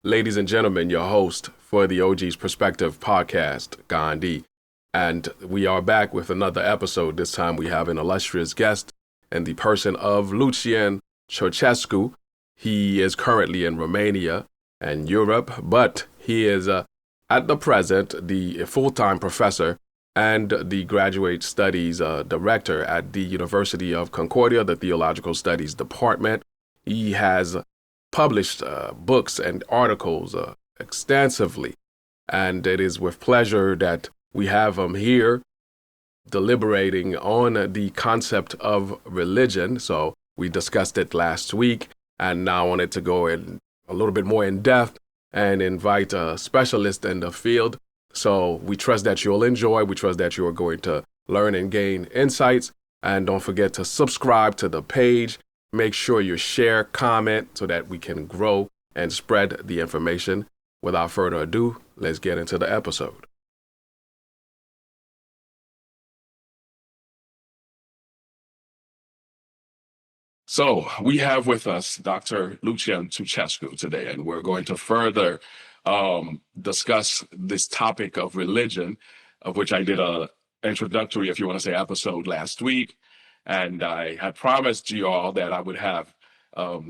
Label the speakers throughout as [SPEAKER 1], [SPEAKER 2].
[SPEAKER 1] Ladies and gentlemen, your host for the OG's Perspective podcast, Gandhi. And we are back with another episode. This time we have an illustrious guest in the person of Lucian Turcescu. He is currently in Romania and Europe, but he is at the present the full-time professor and the graduate studies director at the University of Concordia, the theological studies department. He has published books and articles extensively, and it is with pleasure that we have him here deliberating on the concept of religion. So we discussed it last week, and now I wanted to go in a little bit more in depth and invite a specialist in the field. So we trust that you'll enjoy. We trust that you are going to learn and gain insights. And don't forget to subscribe to the page. Make sure you share, comment so that we can grow and spread the information. Without further ado, let's get into the episode. So we have with us Dr. Lucian Turcescu today, and we're going to further discuss this topic of religion, of which I did a introductory, if you want to say, episode last week. And I had promised you all that I would have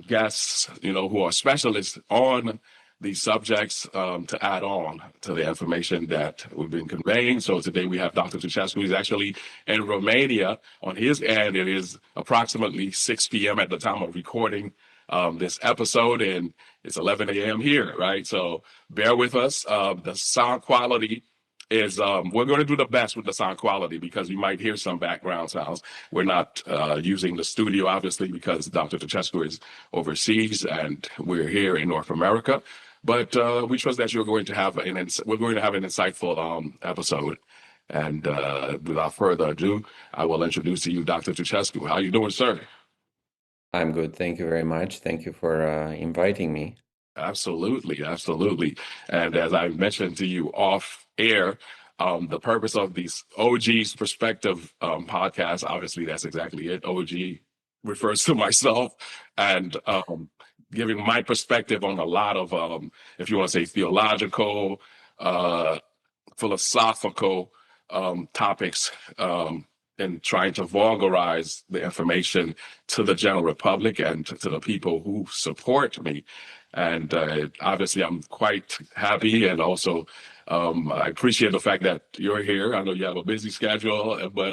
[SPEAKER 1] guests, who are specialists on these subjects to add on to the information that we've been conveying. So today we have Dr. Turcescu. He's actually in Romania. On his end, it is approximately 6 p.m. at the time of recording this episode, and it's 11 a.m. here, right? So bear with us. The sound quality is we're going to do the best with the sound quality because you might hear some background sounds. We're not using the studio, obviously, because Dr. Turcescu is overseas and we're here in North America. But we trust that we're going to have an insightful episode. And without further ado, I will introduce to you Dr. Turcescu. How you doing, sir?
[SPEAKER 2] I'm good. Thank you very much. Thank you for inviting me.
[SPEAKER 1] Absolutely, absolutely. And as I mentioned to you off air, the purpose of these OG's Perspective podcast, obviously that's exactly it. OG refers to myself and giving my perspective on a lot of, if you want to say, theological, philosophical topics, and trying to vulgarize the information to the general public and to the people who support me. And obviously, I'm quite happy, and also I appreciate the fact that you're here. I know you have a busy schedule, but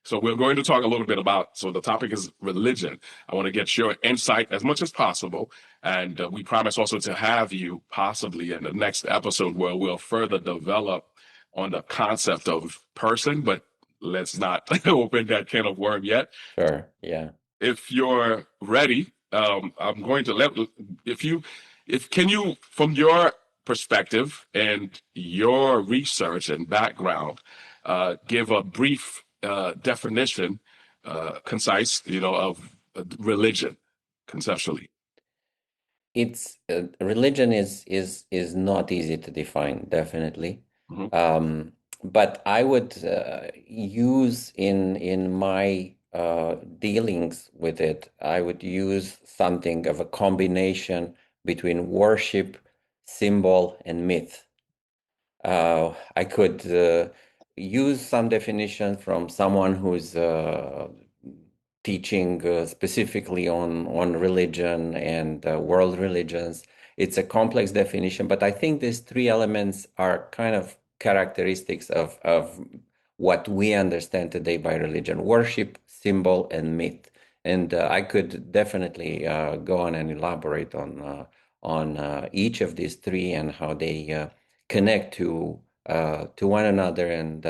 [SPEAKER 1] so we're going to talk a little bit about. So the topic is religion. I want to get your insight as much as possible, and we promise also to have you possibly in the next episode where we'll further develop on the concept of person, but let's not open that can of worm yet.
[SPEAKER 2] Sure. Yeah.
[SPEAKER 1] If you're ready, I'm going to can you, from your perspective and your research and background, give a brief definition, concise, of religion conceptually?
[SPEAKER 2] It's religion is not easy to define, definitely.
[SPEAKER 1] Mhm.
[SPEAKER 2] But I would use in my dealings with it, I would use something of a combination between worship, symbol, and myth. I could use some definition from someone who's teaching specifically on religion and world religions. It's a complex definition, but I think these three elements are kind of characteristics of what we understand today by religion: worship, symbol, and myth. And I could definitely go on and elaborate on each of these three and how they connect to one another and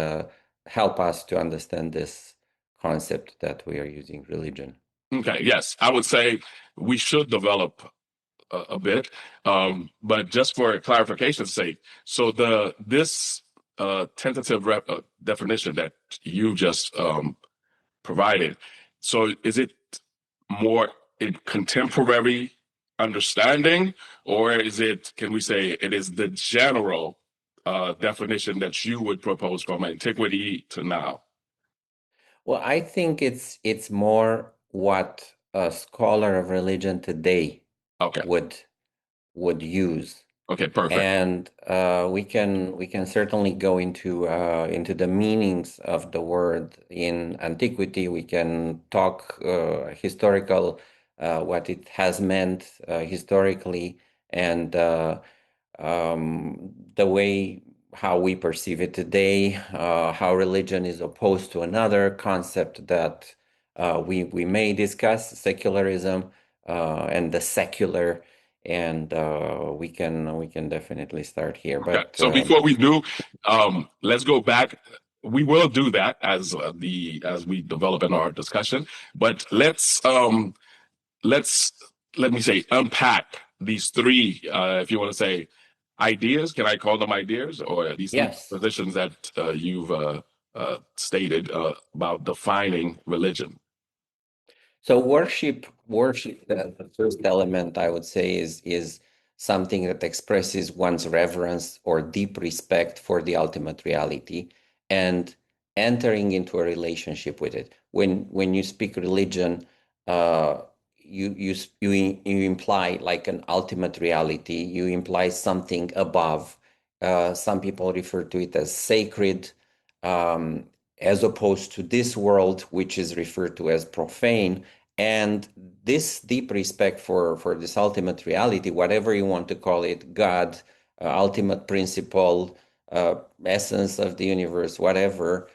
[SPEAKER 2] help us to understand this concept that we are using, religion.
[SPEAKER 1] Okay, yes, I would say we should develop a bit, but just for clarification's sake, so this tentative definition that you just provided, so is it more in contemporary understanding, or is it, can we say, it is the general definition that you would propose from antiquity to now?
[SPEAKER 2] Well, I think it's more what a scholar of religion today
[SPEAKER 1] Okay.
[SPEAKER 2] would use.
[SPEAKER 1] Okay, perfect.
[SPEAKER 2] And we can certainly go into the meanings of the word in antiquity. We can talk historical what it has meant historically, and the way how we perceive it today, how religion is opposed to another concept that we may discuss, secularism and the secular, and we can definitely start here.
[SPEAKER 1] Okay.
[SPEAKER 2] But
[SPEAKER 1] So before we do, let's go back. We will do that as we develop in our discussion, but let's let me say unpack these three, if you want to say ideas. Can I call them ideas, or these three
[SPEAKER 2] yes.
[SPEAKER 1] positions that you've stated about defining religion?
[SPEAKER 2] So worship, the first element I would say is something that expresses one's reverence or deep respect for the ultimate reality and entering into a relationship with it. When you speak religion, uh, you imply like an ultimate reality. You imply something above. Some people refer to it as sacred. Um, as opposed to this world, which is referred to as profane. And this deep respect for this ultimate reality, whatever you want to call it, God, ultimate principle, essence of the universe, whatever,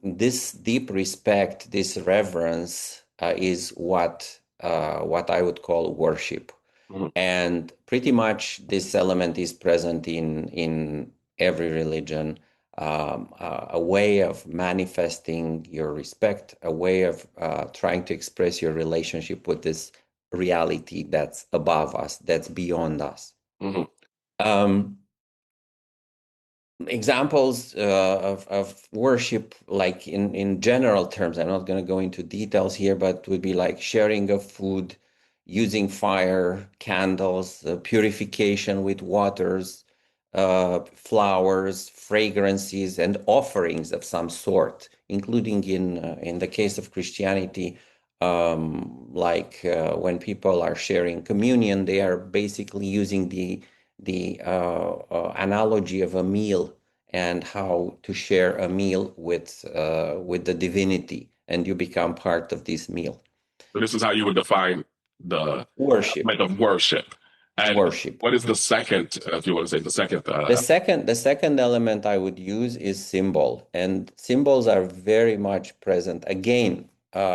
[SPEAKER 2] this deep respect, this reverence is what I would call worship.
[SPEAKER 1] Mhm.
[SPEAKER 2] And pretty much this element is present in every religion, a way of manifesting your respect, a way of trying to express your relationship with this reality that's above us, that's beyond us.
[SPEAKER 1] Mhm.
[SPEAKER 2] Um, Examples of worship, like in general terms, I'm not going to go into details here, but would be like sharing of food, using fire, candles, purification with waters, flowers, fragrances, and offerings of some sort, including in the case of Christianity, when people are sharing communion, they are basically using the analogy of a meal and how to share a meal with the divinity, and you become part of this meal.
[SPEAKER 1] So this is how you would define the
[SPEAKER 2] Worship,
[SPEAKER 1] element of worship. And
[SPEAKER 2] worship.
[SPEAKER 1] what is the second, if you want to say the second?
[SPEAKER 2] The second element I would use is symbol, and symbols are very much present again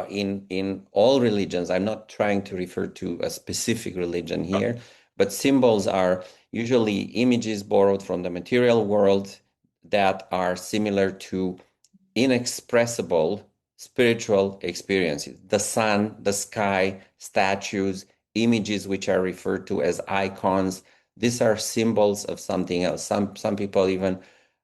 [SPEAKER 2] in all religions. I'm not trying to refer to a specific religion here, but symbols are usually images borrowed from the material world that are similar to inexpressible spiritual experiences. The sun, the sky, statues, images which are referred to as icons. These are symbols of something else. Some people even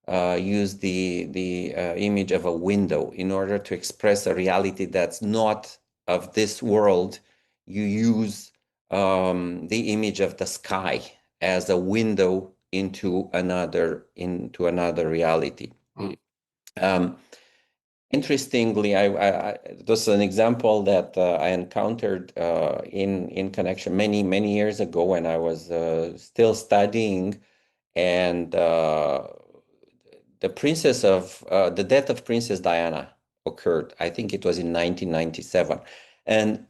[SPEAKER 2] use the image of a window in order to express a reality that's not of this world. You use the image of the sky as a window into another reality.
[SPEAKER 1] Mhm.
[SPEAKER 2] Um, Interestingly, it was an example that I encountered in connection many years ago when I was still studying, and the death of Princess Diana occurred. I think it was in 1997, and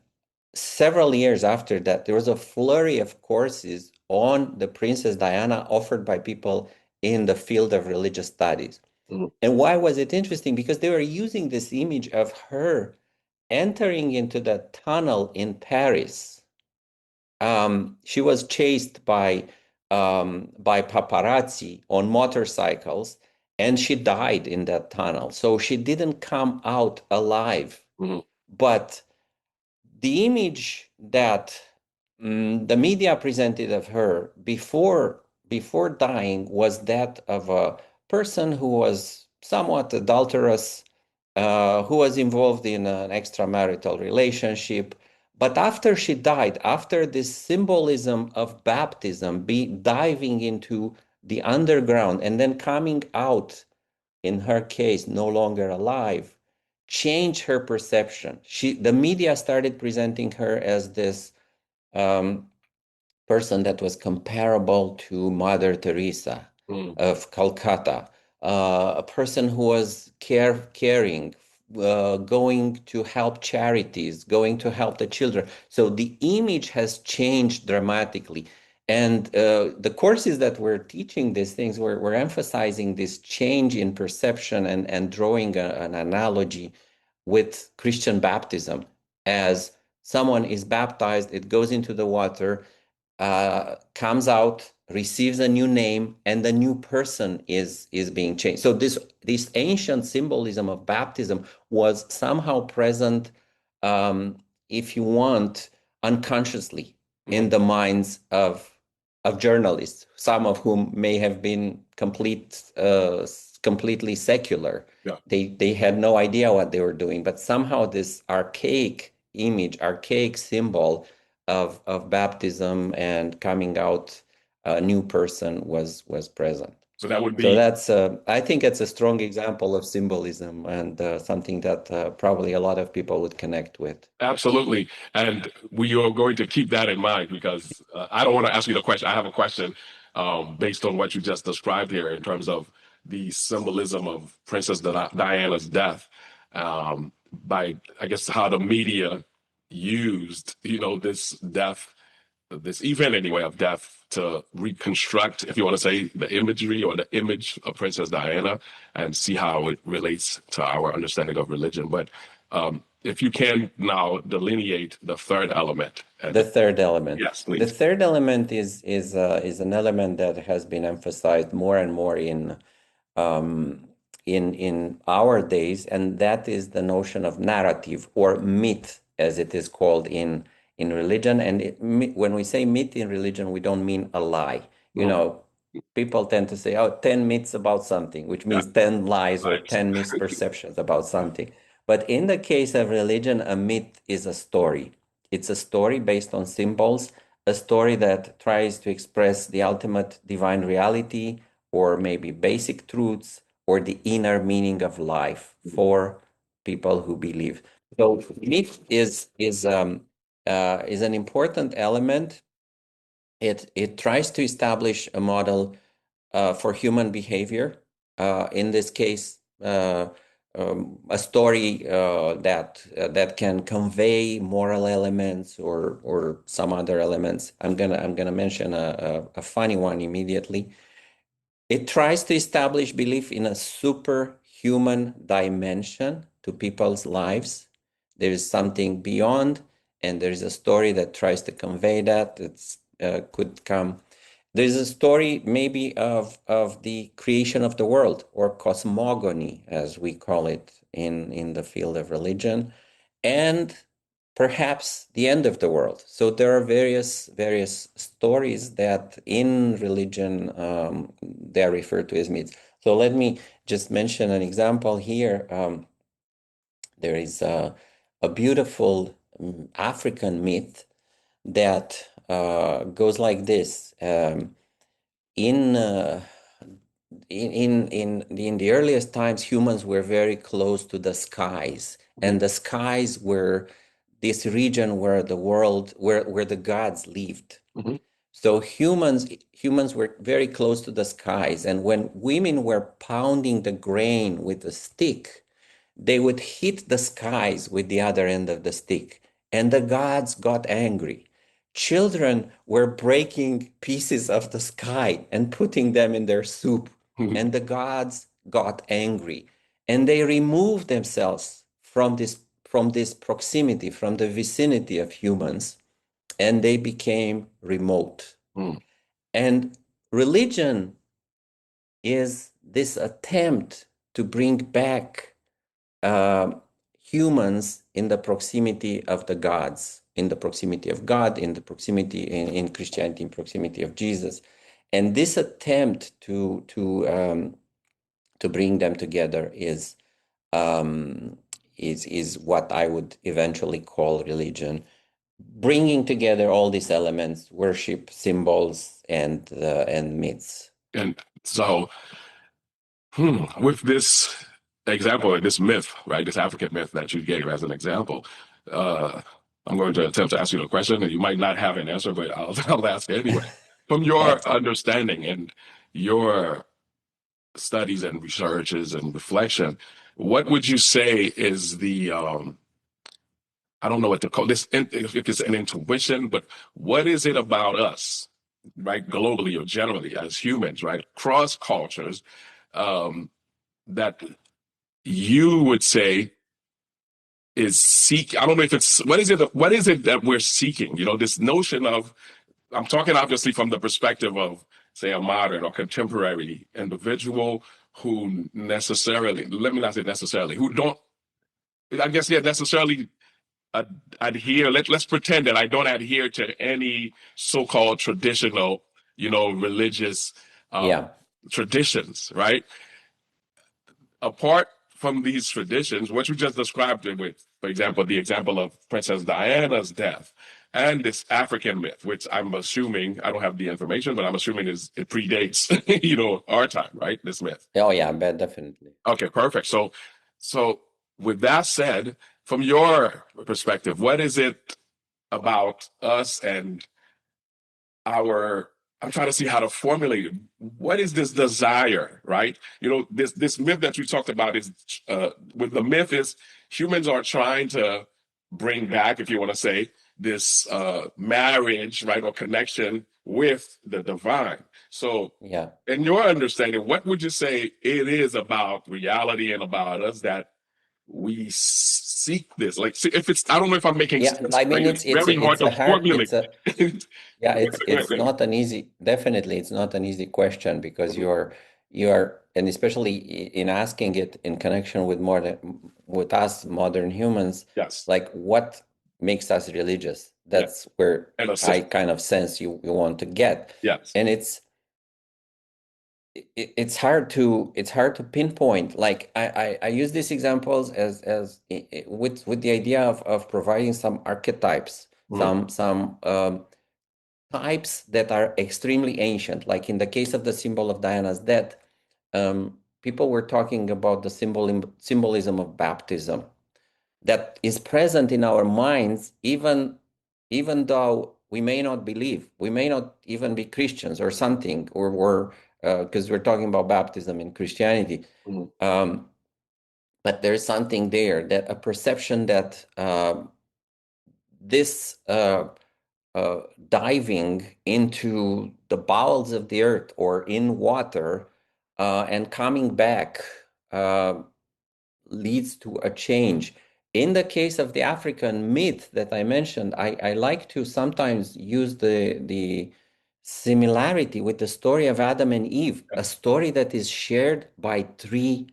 [SPEAKER 2] several years after that, there was a flurry of courses on the Princess Diana offered by people in the field of religious studies.
[SPEAKER 1] Mhm.
[SPEAKER 2] And why was it interesting? Because they were using this image of her entering into the tunnel in Paris. She was chased by paparazzi on motorcycles, and she died in that tunnel. So she didn't come out alive.
[SPEAKER 1] Mhm.
[SPEAKER 2] But the image that the media presented of her before dying was that of a person who was somewhat adulterous, who was involved in an extramarital relationship. But after she died, after this symbolism of baptism, be diving into the underground and then coming out, in her case, no longer alive, changed her perception. The media started presenting her as this um, person that was comparable to Mother Teresa of Calcutta, a person who was caring, going to help charities, going to help the children. So the image has changed dramatically. And the courses that we're teaching these things, we're emphasizing this change in perception and drawing an analogy with Christian baptism. As someone is baptized, it goes into the water, comes out, receives a new name, and the new person is being changed. So this ancient symbolism of baptism was somehow present, if you want, unconsciously in the minds of journalists, some of whom may have been completely secular.
[SPEAKER 1] Yeah.
[SPEAKER 2] They had no idea what they were doing, but somehow this archaic image, archaic symbol of baptism and coming out a new person was present.
[SPEAKER 1] So that would be.
[SPEAKER 2] So that's I think it's a strong example of symbolism and something that probably a lot of people would connect with.
[SPEAKER 1] Absolutely. And we are going to keep that in mind because I don't want to ask you the question. I have a question based on what you just described here in terms of the symbolism of Princess Diana's death, by, I guess, how the media used, this death, this event anyway of death to reconstruct, if you want to say, the imagery or the image of Princess Diana and see how it relates to our understanding of religion. But if you can now delineate the third element.
[SPEAKER 2] The third element.
[SPEAKER 1] Yes, please.
[SPEAKER 2] The third element is an element that has been emphasized more and more in our days, and that is the notion of narrative or myth, as it is called in religion. And when we say myth in religion, we don't mean a lie. You know, people tend to say, 10 myths about something, which means 10 lies or 10 misperceptions about something. But in the case of religion, a myth is a story. It's a story based on symbols, a story that tries to express the ultimate divine reality or maybe basic truths or the inner meaning of life for people who believe. So myth is an important element. It tries to establish a model for human behavior. In this case, a story that can convey moral elements or some other elements. I'm gonna mention a funny one immediately. It tries to establish belief in a superhuman dimension to people's lives. There is something beyond, and there is a story that tries to convey that. It's could come. There's a story maybe of the creation of the world, or cosmogony, as we call it in the field of religion, and perhaps the end of the world. So there are various stories that in religion they are referred to as myths. So let me just mention an example here. There is a beautiful African myth that goes like this. In the earliest times, humans were very close to the skies, and the skies were this region where the world, where the gods lived. So humans were very close to the skies, and when women were pounding the grain with a stick, they would hit the skies with the other end of the stick, and the gods got angry. Children were breaking pieces of the sky and putting them in their soup, and the gods got angry, and they removed themselves from this proximity, from the vicinity of humans, and they became remote. And religion is this attempt to bring back humans in the proximity of the gods, in the proximity of God, in the proximity in Christianity, in proximity of Jesus. And this attempt to bring them together is what I would eventually call religion, bringing together all these elements: worship, symbols, and myths.
[SPEAKER 1] And so, with this example, this myth, right, this African myth that you gave as an example, I'm going to attempt to ask you the question, and you might not have an answer, but I'll ask anyway. From your
[SPEAKER 2] That's it.
[SPEAKER 1] understanding and your studies and researches and reflection, what would you say is the I don't know what to call this, if it's an intuition, but what is it about us, right, globally or generally as humans, right, across cultures, that you would say is seek? I don't know if it's what is it that we're seeking? You know, this notion of, I'm talking obviously from the perspective of, say, a modern or contemporary individual who necessarily, let me not say necessarily, who don't, I guess, yeah, necessarily adhere. Let's pretend that I don't adhere to any so-called traditional, religious um,
[SPEAKER 2] Yeah.
[SPEAKER 1] traditions, right? Apart from these traditions, what you just described it with, for example, the example of Princess Diana's death and this African myth, which I'm assuming, I don't have the information, but I'm assuming it predates, our time, right? This myth.
[SPEAKER 2] Oh, yeah, but definitely.
[SPEAKER 1] Okay, perfect. So with that said, from your perspective, what is it about us and our, I'm trying to see how to formulate it. What is this desire, right? This myth that you talked about is, with the myth is humans are trying to bring back, if you want to say, this marriage, right, or connection with the divine. So,
[SPEAKER 2] Yeah.
[SPEAKER 1] in your understanding, what would you say it is about reality and about us that we seek this? Like, see, if it's, I don't know if I'm making
[SPEAKER 2] Yeah,
[SPEAKER 1] sense,
[SPEAKER 2] I mean,
[SPEAKER 1] right? It's very hard
[SPEAKER 2] it's
[SPEAKER 1] to
[SPEAKER 2] a hard,
[SPEAKER 1] formulate.
[SPEAKER 2] it's a, yeah, it's not an easy, definitely, it's not an easy question because
[SPEAKER 1] Mhm.
[SPEAKER 2] you're, and especially in asking it in connection with with us modern humans,
[SPEAKER 1] Yes.
[SPEAKER 2] like what makes us religious?
[SPEAKER 1] Yeah.
[SPEAKER 2] That's where
[SPEAKER 1] And a
[SPEAKER 2] I
[SPEAKER 1] system.
[SPEAKER 2] kind of sense you want to get.
[SPEAKER 1] Yes.
[SPEAKER 2] And it's hard to pinpoint. Like I use these examples with the idea of providing some archetypes,
[SPEAKER 1] Mhm.
[SPEAKER 2] some types that are extremely ancient. Like in the case of the symbol of Diana's death, people were talking about the symbolism of baptism that is present in our minds, even though we may not believe, we may not even be Christians or something, or we're because we're talking about baptism in Christianity.
[SPEAKER 1] Mhm.
[SPEAKER 2] Um, but there's something there, that a perception that this diving into the bowels of the earth or in water and coming back uh, leads to a change. In the case of the African myth that I mentioned, I like to sometimes use the similarity with the story of Adam and Eve, a
[SPEAKER 1] Yes.
[SPEAKER 2] story that is shared by three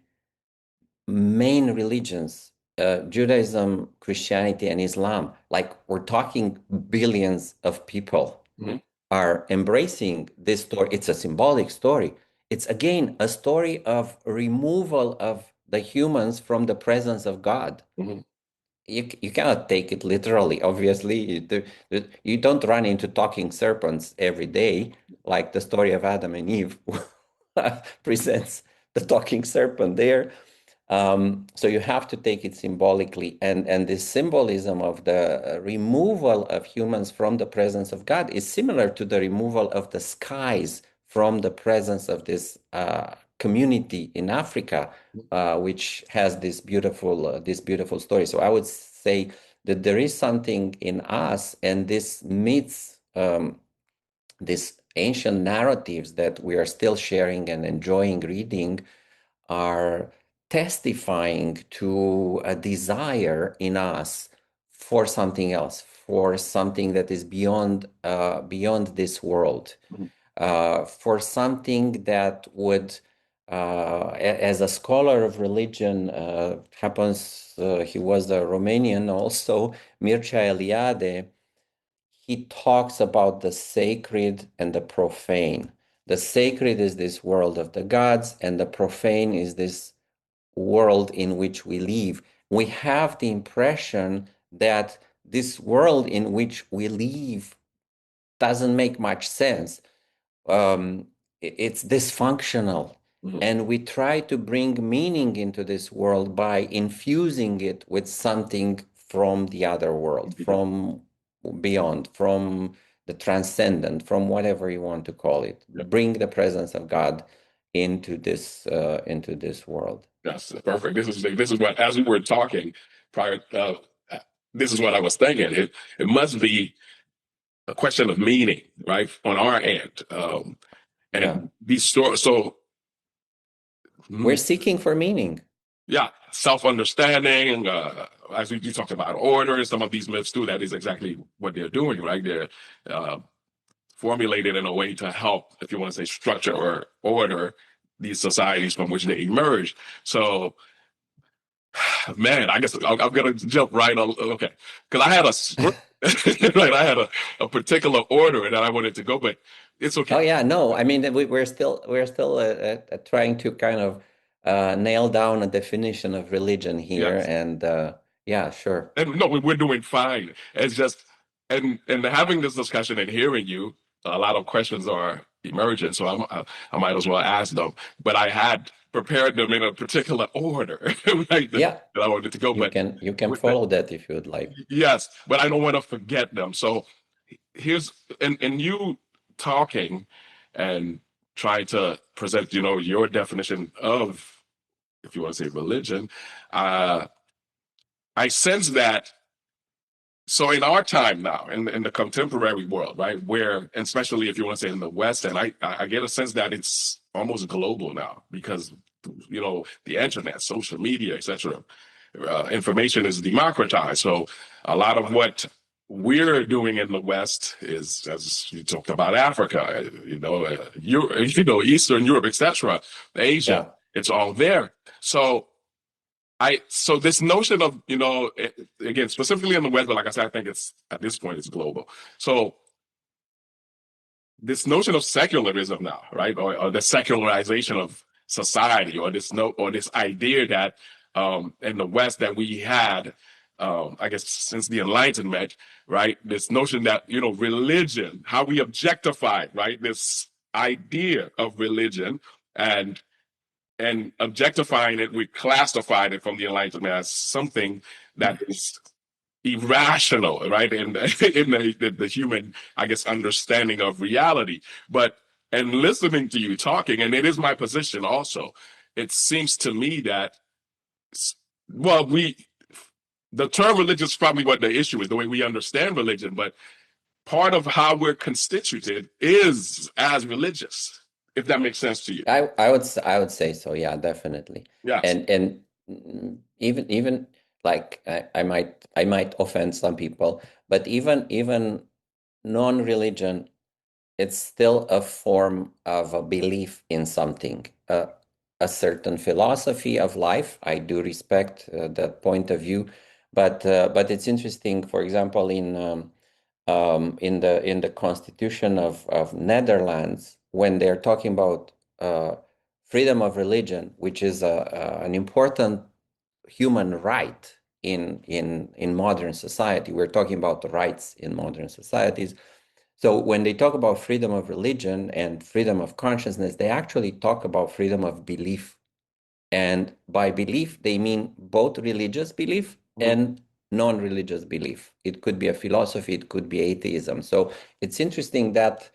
[SPEAKER 2] main religions, Judaism, Christianity, and Islam. Like we're talking billions of people
[SPEAKER 1] Mhm.
[SPEAKER 2] are embracing this story. It's a symbolic story. It's again a story of removal of the humans from the presence of God.
[SPEAKER 1] Mhm.
[SPEAKER 2] You cannot take it literally, obviously. You don't run into talking serpents every day, like the story of Adam and Eve presents the talking serpent there. So you have to take it symbolically, and this symbolism of the removal of humans from the presence of God is similar to the removal of the skies from the presence of this community in Africa, which has this beautiful story. So I would say that there is something in us, and this myths, these ancient narratives that we are still sharing and enjoying reading, are testifying to a desire in us for something else, for something that is beyond this world,
[SPEAKER 1] Mhm.
[SPEAKER 2] for something that would, as a scholar of religion, he was a Romanian also, Mircea Eliade. He talks about the sacred and the profane. The sacred is this world of the gods, and the profane is this world in which we live. We have the impression that this world in which we live doesn't make much sense. It's dysfunctional.
[SPEAKER 1] Mhm.
[SPEAKER 2] And we try to bring meaning into this world by infusing it with something from the other world, from beyond, from the transcendent, from whatever you want to call it.
[SPEAKER 1] Yeah.
[SPEAKER 2] Bring the presence of God into this world.
[SPEAKER 1] That's perfect. This is what, as we were talking prior, this is what I was thinking. It must be a question of meaning, right, on our end, and
[SPEAKER 2] Yeah.
[SPEAKER 1] these stories. So,
[SPEAKER 2] We're seeking for meaning.
[SPEAKER 1] yeah, self-understanding. As you talked about order and some of these myths too, that is exactly what they're doing, right? They're uh, formulated in a way to help, if you want to say, structure or order these societies from which they emerge. So, man, I guess I'm gonna jump right on. Okay, because I had a right, I had a particular order that I wanted to go, but it's okay.
[SPEAKER 2] Oh yeah, no, I mean we're still trying to kind of nail down a definition of religion here,
[SPEAKER 1] Yes.
[SPEAKER 2] and yeah, sure.
[SPEAKER 1] And no, we're doing fine. It's just, and having this discussion and hearing you, a lot of questions are emergent, so I might as well ask them. But I had prepared them in a particular order, right?
[SPEAKER 2] Yeah,
[SPEAKER 1] That I wanted to go.
[SPEAKER 2] you
[SPEAKER 1] But
[SPEAKER 2] can follow that if you would like.
[SPEAKER 1] yes, but I don't want to forget them. So here's, and you talking and trying to present, your definition of, if you want to say, religion. Uh, I sense that. So in our time now, in the contemporary world, right, where, and especially if you want to say in the West, and I get a sense that it's almost global now because, the internet, social media, etc. Information is democratized. So a lot of what we're doing in the West is, as you talked about, Africa, Eastern Europe, etc., Asia,
[SPEAKER 2] Yeah.
[SPEAKER 1] it's all there. So this notion of, again, specifically in the West, but like I said, I think it's, at this point, it's global. So this notion of secularism now, right, or the secularization of society, or this idea that in the West that we had, I guess, since the Enlightenment, right, this notion that, religion, how we objectified, right, this idea of religion, and objectifying it, we classified it from the Enlightenment as something that is irrational, right? In the human, I guess, understanding of reality. But, and listening to you talking, and it is my position also, it seems to me that, well, the term religion is probably what the issue is, the way we understand religion, but part of how we're constituted is as religious, if that makes sense to you.
[SPEAKER 2] I would say so. Yeah, definitely.
[SPEAKER 1] Yes.
[SPEAKER 2] And even like I might offend some people, but even non-religion, it's still a form of a belief in something, a certain philosophy of life. I do respect that point of view, but it's interesting. For example, in the Constitution of Netherlands, when they're talking about freedom of religion, which is an important human right in modern society. We're talking about the rights in modern societies. So when they talk about freedom of religion and freedom of consciousness, they actually talk about freedom of belief. And by belief, they mean both religious belief and non-religious belief. It could be a philosophy, it could be atheism. So it's interesting that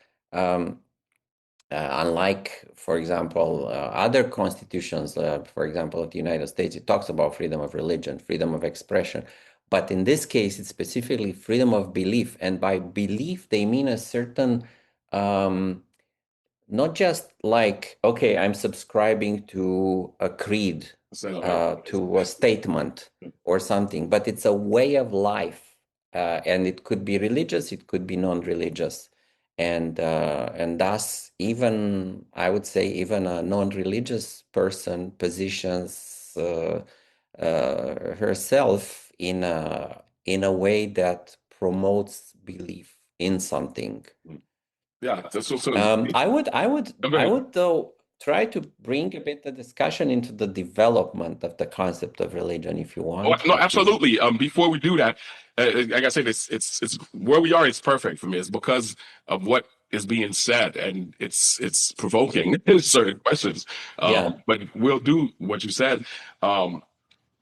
[SPEAKER 2] unlike, for example, other constitutions, for example, of the United States, it talks about freedom of religion, freedom of expression. But in this case, it's specifically freedom of belief. And by belief, they mean a certain, not just like, okay, I'm subscribing to a creed, to a statement or something, but it's a way of life. And it could be religious, it could be non-religious. And thus, even I would say, even a non-religious person positions herself in a way that promotes belief in something.
[SPEAKER 1] Yeah, that's also.
[SPEAKER 2] I would though try to bring a bit the discussion into the development of the concept of religion, if you want.
[SPEAKER 1] No, absolutely. Before we do that, like I said, it's where we are. It's perfect for me. It's because of what is being said, and it's provoking certain questions.
[SPEAKER 2] Yeah.
[SPEAKER 1] But we'll do what you said.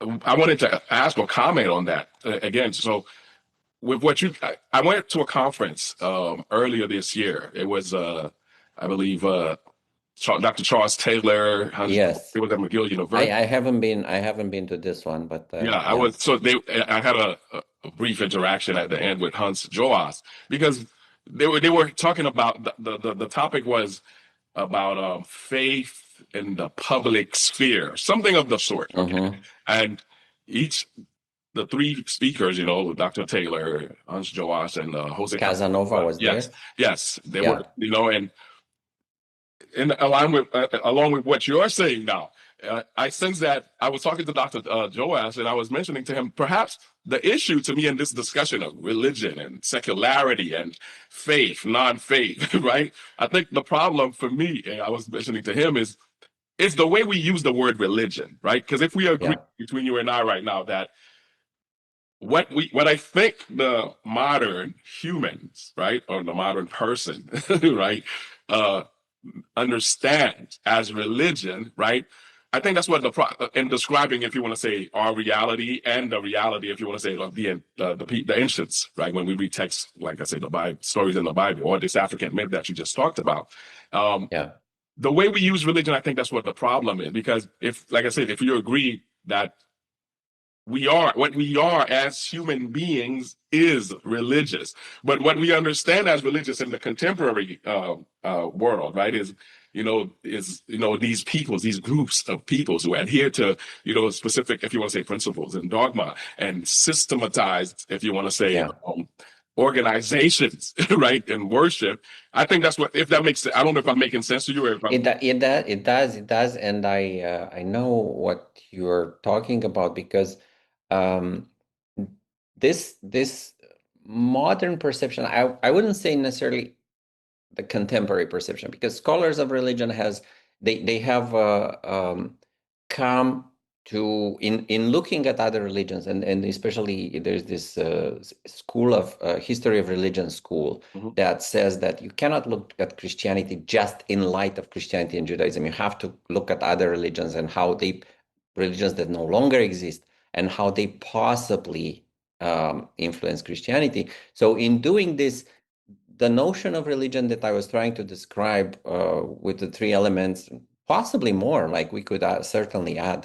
[SPEAKER 1] I wanted to ask or comment on that again. So with what I went to a conference earlier this year. It was, I believe, Dr. Charles Taylor.
[SPEAKER 2] Yes.
[SPEAKER 1] It was at McGill
[SPEAKER 2] I,
[SPEAKER 1] University.
[SPEAKER 2] I haven't been I haven't been to this one, but
[SPEAKER 1] Yeah, I
[SPEAKER 2] yeah.
[SPEAKER 1] was. So I had a brief interaction at the end with Hans Joas because they were talking about the topic was about faith in the public sphere, something of the sort. Okay,
[SPEAKER 2] Hmm.
[SPEAKER 1] and each the three speakers, Dr. Taylor, Hans Joas, and Jose
[SPEAKER 2] Casanova
[SPEAKER 1] Casanova.
[SPEAKER 2] was
[SPEAKER 1] Yes,
[SPEAKER 2] there.
[SPEAKER 1] yes, they were,
[SPEAKER 2] Yeah.
[SPEAKER 1] and along with what you're saying now, I sense that I was talking to Dr. Joas, and I was mentioning to him perhaps the issue to me in this discussion of religion and secularity and faith, non-faith, right? I think the problem for me, and I was mentioning to him, is the way we use the word religion, right? Because if we agree
[SPEAKER 2] Yeah.
[SPEAKER 1] between you and I right now that what I think the modern humans, right, or the modern person, right, uh, understand as religion, right? I think that's what in describing, if you want to say, our reality and the reality, if you want to say, like the ancients, right? When we read texts, like I say, the Bible stories in the Bible, or this African myth that you just talked about, um,
[SPEAKER 2] Yeah.
[SPEAKER 1] the way we use religion, I think that's what the problem is. Because if, like I said, if you agree that what we are as human beings is religious, but what we understand as religious in the contemporary world, right, is these peoples, these groups of peoples who adhere to specific, if you want to say, principles and dogma, and systematized, if you want to say,
[SPEAKER 2] Yeah.
[SPEAKER 1] organizations, right, and worship. I think that's what, if that makes sense. I don't know if I'm making sense to you, or if I'm.
[SPEAKER 2] It does, and I know what you're talking about because um, this modern perception, I wouldn't say necessarily the contemporary perception, because scholars of religion they have come to, in looking at other religions, and especially there's this school of history of religion school
[SPEAKER 1] Mhm.
[SPEAKER 2] that says that you cannot look at Christianity just in light of Christianity and Judaism. You have to look at other religions and how religions that no longer exist, and how they possibly influence Christianity. So in doing this, the notion of religion that I was trying to describe with the three elements, possibly more, like we could certainly add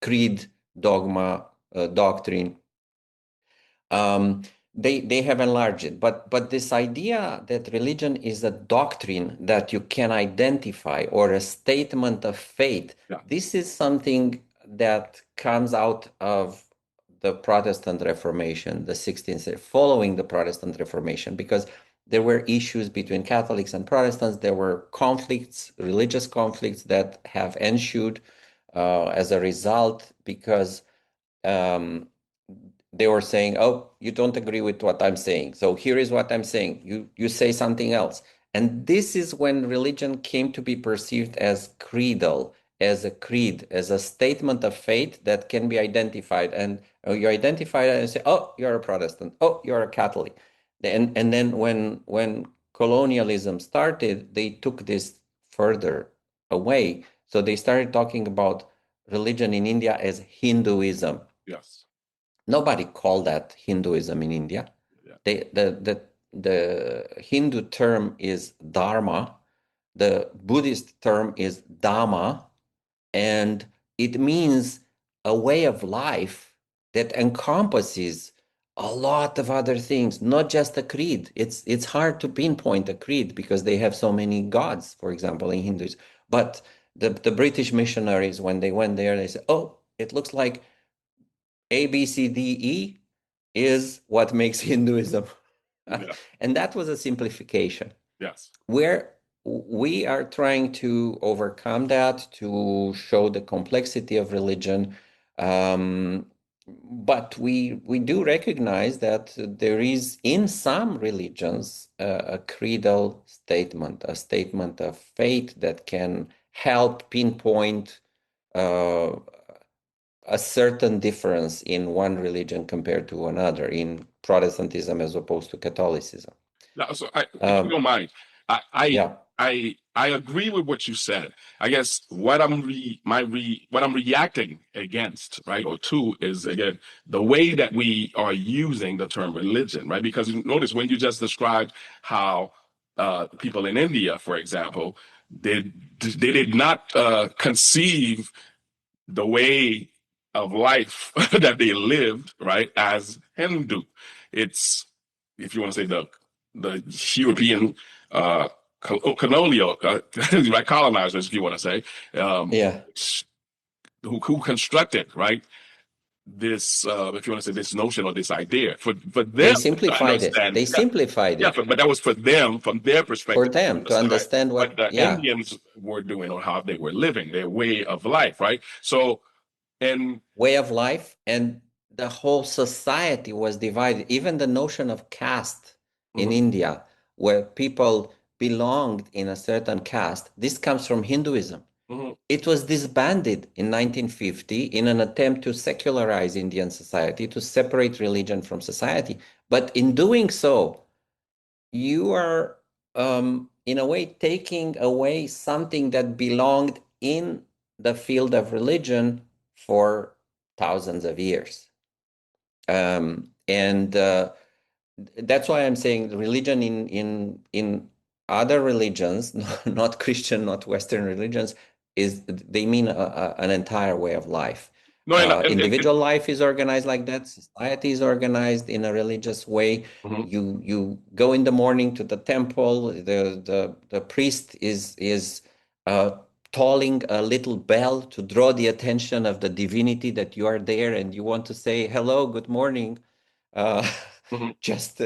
[SPEAKER 2] creed, dogma, doctrine. Um, they have enlarged it, but this idea that religion is a doctrine that you can identify, or a statement of faith,
[SPEAKER 1] Yeah.
[SPEAKER 2] this is something that comes out of the Protestant Reformation, the 16th century, following the Protestant Reformation, because there were issues between Catholics and Protestants. There were conflicts, religious conflicts, that have ensued as a result, because um, they were saying, "Oh, you don't agree with what I'm saying, so here is what I'm saying. You say something else." And this is when religion came to be perceived as creedal, as a creed, as a statement of faith that can be identified. And you identify it and say, "Oh, you're a Protestant. Oh, you're a Catholic." And then when colonialism started, they took this further away. So they started talking about religion in India as Hinduism.
[SPEAKER 1] Yes.
[SPEAKER 2] Nobody called that Hinduism in India.
[SPEAKER 1] Yeah.
[SPEAKER 2] The Hindu term is Dharma, the Buddhist term is Dhamma, and it means a way of life that encompasses a lot of other things, not just a creed. It's hard to pinpoint a creed because they have so many gods, for example, in Hindus. But the British missionaries, when they went there, they said, "Oh, it looks like A, B, C, D, E is what makes Hinduism."
[SPEAKER 1] Yeah.
[SPEAKER 2] And that was a simplification.
[SPEAKER 1] Yes.
[SPEAKER 2] Where we are trying to overcome that, to show the complexity of religion. Um, but we do recognize that there is, in some religions, a creedal statement, a statement of faith that can help pinpoint uh, a certain difference in one religion compared to another, in Protestantism as opposed to Catholicism.
[SPEAKER 1] Now, so if you
[SPEAKER 2] Um,
[SPEAKER 1] don't mind, I
[SPEAKER 2] yeah.
[SPEAKER 1] I agree with what you said. I guess what what I'm reacting against, right, or to, is again the way that we are using the term religion, right? Because you notice when you just described how people in India, for example, they did not conceive the way of life that they lived, right, as Hindu. It's, if you want to say, the European colonial right, colonizers, if you want to say, um,
[SPEAKER 2] Yeah.
[SPEAKER 1] who constructed, right, this, if you want to say, this notion or this idea for
[SPEAKER 2] They
[SPEAKER 1] them to
[SPEAKER 2] simplified it.
[SPEAKER 1] understand.
[SPEAKER 2] They
[SPEAKER 1] Yeah,
[SPEAKER 2] simplified
[SPEAKER 1] yeah,
[SPEAKER 2] it
[SPEAKER 1] but that was for them, from their
[SPEAKER 2] for
[SPEAKER 1] perspective, to
[SPEAKER 2] them to
[SPEAKER 1] understand
[SPEAKER 2] understand
[SPEAKER 1] what
[SPEAKER 2] what,
[SPEAKER 1] the
[SPEAKER 2] yeah,
[SPEAKER 1] Indians were doing or how they were living, their way of life, right? So, and
[SPEAKER 2] way of life. And the whole society was divided. Even the notion of caste in
[SPEAKER 1] mhm,
[SPEAKER 2] India, where people belonged in a certain caste, this comes from Hinduism.
[SPEAKER 1] mhm,
[SPEAKER 2] It was disbanded in 1950 in an attempt to secularize Indian society, to separate religion from society. But in doing so, you are, in a way, taking away something that belonged in the field of religion for thousands of years. And that's why I'm saying religion in other religions, not Christian, not Western religions, is they mean an entire way of life.
[SPEAKER 1] no,
[SPEAKER 2] Individual life is organized like that. Society is organized in a religious way.
[SPEAKER 1] mhm,
[SPEAKER 2] You go in the morning to the temple. The priest is uh, tolling a little bell to draw the attention of the divinity that you are there, and you want to say hello, good morning. Uh,
[SPEAKER 1] mhm,
[SPEAKER 2] just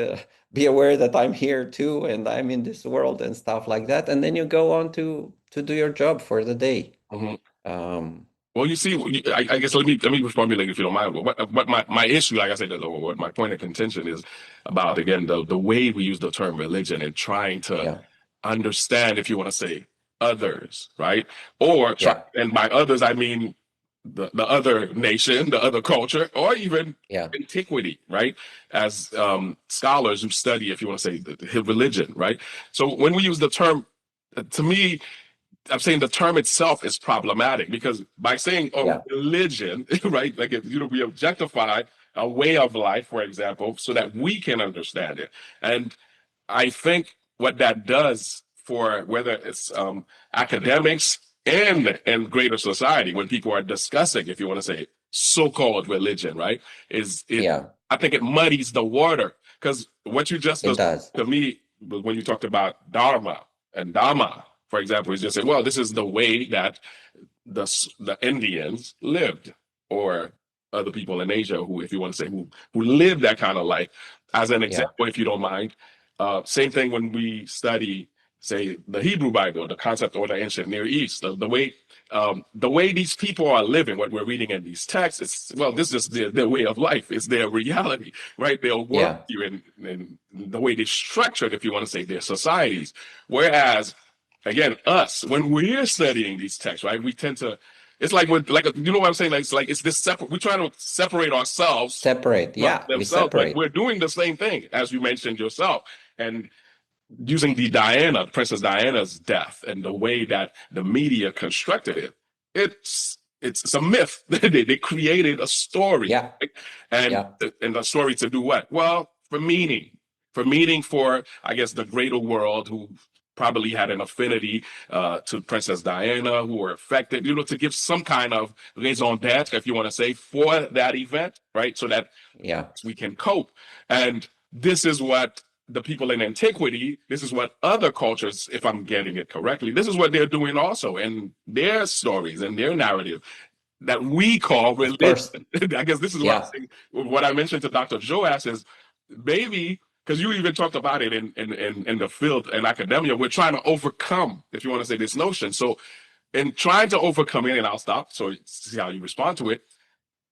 [SPEAKER 2] be aware that I'm here too, and I'm in this world and stuff like that. And then you go on to do your job for the day.
[SPEAKER 1] mhm.
[SPEAKER 2] Um,
[SPEAKER 1] Well, you see, I guess let me reformulate, if you don't mind. What my issue, like I said, or what my point of contention is about, again, the way we use the term religion and trying to
[SPEAKER 2] yeah,
[SPEAKER 1] understand, if you want to say, others, right? Or try,
[SPEAKER 2] yeah,
[SPEAKER 1] and by others I mean the other nation, the other culture, or even
[SPEAKER 2] yeah,
[SPEAKER 1] antiquity, right? As scholars who study, if you want to say, the religion, right? So when we use the term, to me, I'm saying the term itself is problematic, because by saying, oh,
[SPEAKER 2] yeah,
[SPEAKER 1] religion, right? Like, if we objectify a way of life, for example, so that we can understand it. And I think what that does, for whether it's academics and greater society, when people are discussing, if you want to say, so-called religion, right, is it?
[SPEAKER 2] yeah.
[SPEAKER 1] I think it muddies the water, because what you just
[SPEAKER 2] It does.
[SPEAKER 1] to me, when you talked about dharma and dhamma, for example, is just say, well, this is the way that the Indians lived, or other people in Asia who, if you want to say, who live that kind of life. As an
[SPEAKER 2] Yeah,
[SPEAKER 1] example, if you don't mind, same thing when we study, say, the Hebrew Bible, the concept, or the ancient Near East, the way these people are living, what we're reading in these texts, it's, well, this is their way of life. It's their reality, right? Their
[SPEAKER 2] yeah,
[SPEAKER 1] worldview, and the way they structured, if you want to say, their societies. Whereas, again, us, when we're studying these texts, right, we tend to, it's like, when, like, you know what I'm saying? Like, it's like, it's this separate, we're trying to separate ourselves
[SPEAKER 2] separate.
[SPEAKER 1] from
[SPEAKER 2] Yeah, we
[SPEAKER 1] themselves, but
[SPEAKER 2] separate.
[SPEAKER 1] we're doing the same thing, as you mentioned yourself. And using the Princess Diana's death, and the way that the media constructed it, it's a myth. They created a story,
[SPEAKER 2] Yeah,
[SPEAKER 1] right? and
[SPEAKER 2] yeah,
[SPEAKER 1] and a story to do what? Well, for meaning, for, I guess, the greater world, who probably had an affinity to Princess Diana, who were affected, to give some kind of raison d'être, if you want to say, for that event, right? So that
[SPEAKER 2] yeah,
[SPEAKER 1] we can cope. And this is what the people in antiquity, this is what other cultures, if I'm getting it correctly, this is what they're doing also in their stories and their narrative, that we call
[SPEAKER 2] of
[SPEAKER 1] religion.
[SPEAKER 2] course.
[SPEAKER 1] I guess this is what I'm
[SPEAKER 2] Yeah,
[SPEAKER 1] saying. What I mentioned to Dr. Joas is, maybe, because you even talked about it in the field, in academia, we're trying to overcome, if you want to say, this notion. So in trying to overcome it, and I'll stop so see how you respond to it.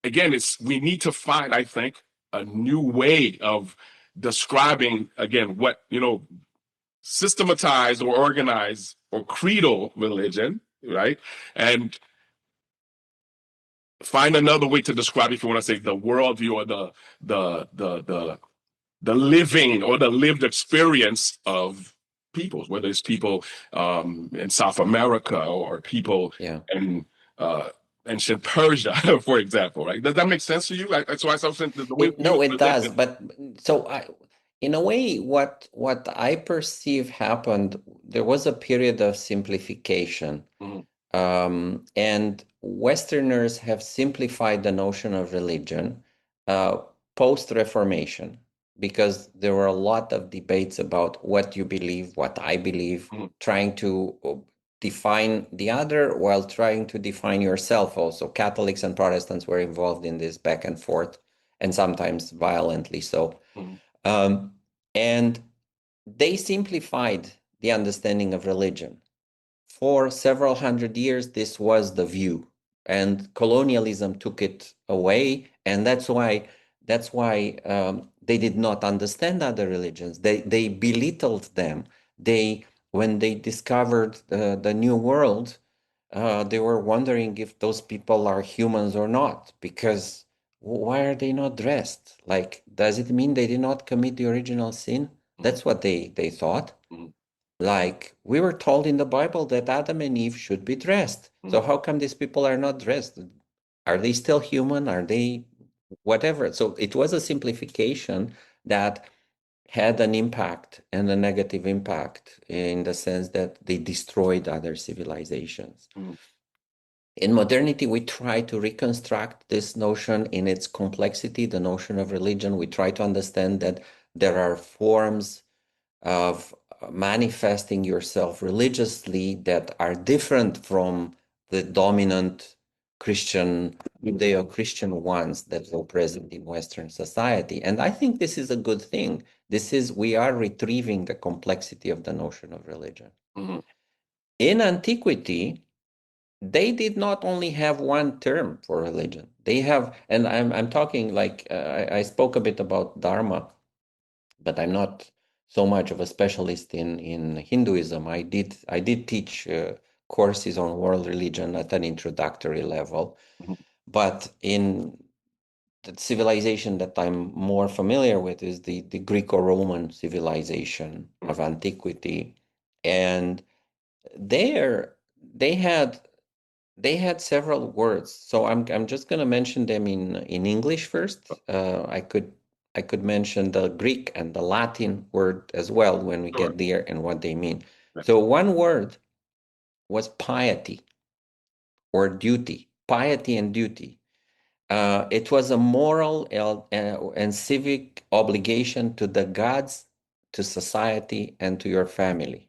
[SPEAKER 1] Again, we need to find, I think, a new way of describing, again, what, systematized or organized or creedal religion, right? And find another way to describe, if you want to say, the worldview, or the living or the lived experience of peoples, whether it's people in South America or people
[SPEAKER 2] Yeah.
[SPEAKER 1] in ancient Persia, for example, right? Does that make sense to you? Like, that's why I'm saying the way you
[SPEAKER 2] No, it does.
[SPEAKER 1] position.
[SPEAKER 2] But so in a way, what I perceive happened, there was a period of simplification.
[SPEAKER 1] Mhm,
[SPEAKER 2] And Westerners have simplified the notion of religion uh, post-Reformation, because there were a lot of debates about what you believe, what I believe,
[SPEAKER 1] mhm,
[SPEAKER 2] trying to define the other while trying to define yourself also. Catholics and Protestants were involved in this back and forth, and sometimes violently so.
[SPEAKER 1] mhm,
[SPEAKER 2] Um, and they simplified the understanding of religion. For several hundred years, this was the view, and colonialism took it away, and that's why they did not understand other religions. They belittled them. They When they discovered the New World, they were wondering if those people are humans or not, because why are they not dressed? Like, does it mean they did not commit the original sin?
[SPEAKER 1] mhm,
[SPEAKER 2] That's what they thought.
[SPEAKER 1] mhm,
[SPEAKER 2] Like, we were told in the Bible that Adam and Eve should be dressed. So
[SPEAKER 1] mhm.
[SPEAKER 2] how come these people are not dressed? Are they still human? Are they whatever? So it was a simplification that had an impact, and a negative impact, in the sense that they destroyed other civilizations.
[SPEAKER 1] Mhm.
[SPEAKER 2] In modernity, we try to reconstruct this notion in its complexity, the notion of religion. We try to understand that there are forms of manifesting yourself religiously that are different from the dominant Christian, Judeo-Christian ones that are present in Western society. And I think this is a good thing. We are retrieving the complexity of the notion of religion.
[SPEAKER 1] Mhm.
[SPEAKER 2] In antiquity, they did not only have one term for religion. They have, and I'm talking like, I spoke a bit about Dharma, but I'm not so much of a specialist in Hinduism. I did teach courses on world religion at an introductory level,
[SPEAKER 1] Mhm.
[SPEAKER 2] but in the civilization that I'm more familiar with is the Greco-Roman civilization
[SPEAKER 1] Mhm.
[SPEAKER 2] of antiquity, and there they had they had several words. So I'm just going to mention them in English first. I could mention the Greek and the Latin word as well when we
[SPEAKER 1] Sure.
[SPEAKER 2] get there and what they mean. So one word was piety or duty, piety and duty. It was a moral and civic obligation to the gods, to society, and to your family.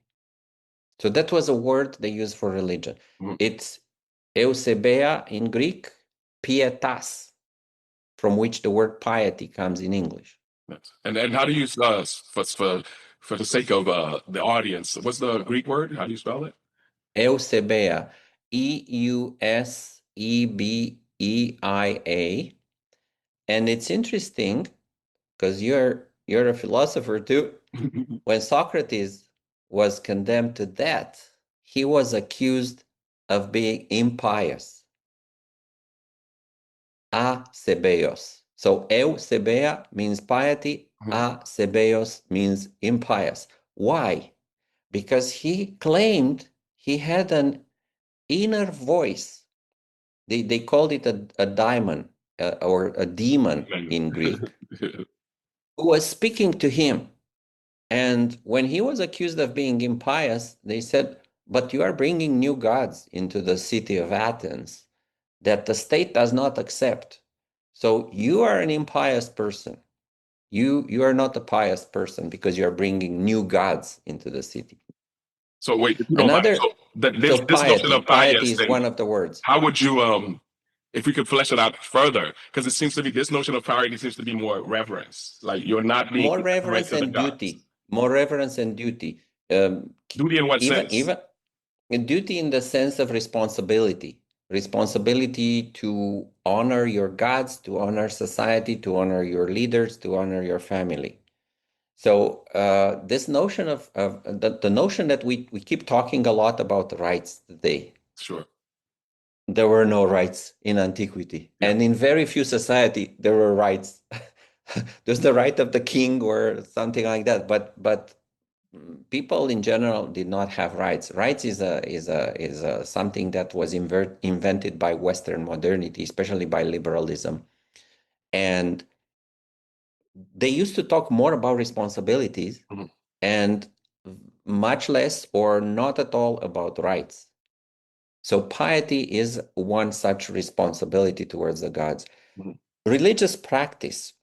[SPEAKER 2] So that was a word they used for religion.
[SPEAKER 1] Mhm.
[SPEAKER 2] It's eusebia in Greek, pietas, from which the word piety comes in English.
[SPEAKER 1] Yes. And how do you for the sake of the audience, what's the Greek word? How do you spell it?
[SPEAKER 2] Eusebia, Eusebeia. And it's interesting because you're a philosopher too. When Socrates was condemned to death, he was accused of being impious. Asebeos. So eusebia means piety, asebeos means impious. Why? Because he claimed he had an inner voice. They called it a daimon, or a demon in Greek, who was speaking to him. And when he was accused of being impious, they said, but you are bringing new gods into the city of Athens that the state does not accept. So you are an impious person. You are not a pious person because you are bringing new gods into the city.
[SPEAKER 1] So wait, if you don't mind,
[SPEAKER 2] Another,
[SPEAKER 1] so that
[SPEAKER 2] so
[SPEAKER 1] this notion
[SPEAKER 2] piety,
[SPEAKER 1] of
[SPEAKER 2] piety
[SPEAKER 1] pious
[SPEAKER 2] is
[SPEAKER 1] thing,
[SPEAKER 2] one of the words.
[SPEAKER 1] how would you if we could flesh it out further, because it seems to be this notion of piety seems to be more reverence, like you're not being
[SPEAKER 2] More
[SPEAKER 1] irreverent
[SPEAKER 2] reverence
[SPEAKER 1] to the
[SPEAKER 2] and
[SPEAKER 1] gods.
[SPEAKER 2] duty. More reverence and duty. Um,
[SPEAKER 1] Duty in what
[SPEAKER 2] even
[SPEAKER 1] sense?
[SPEAKER 2] even duty in the sense of responsibility. Responsibility to honor your gods, to honor society, to honor your leaders, to honor your family. So this notion of the notion that we keep talking a lot about rights today.
[SPEAKER 1] Sure.
[SPEAKER 2] There were no rights in antiquity,
[SPEAKER 1] Yeah.
[SPEAKER 2] and in very few society there were rights. There's the right of the king or something like that, but people in general did not have rights. Rights is something that was invented by Western modernity, especially by liberalism. And they used to talk more about responsibilities and much less or not at all about rights. So piety is one such responsibility towards the gods. Religious practice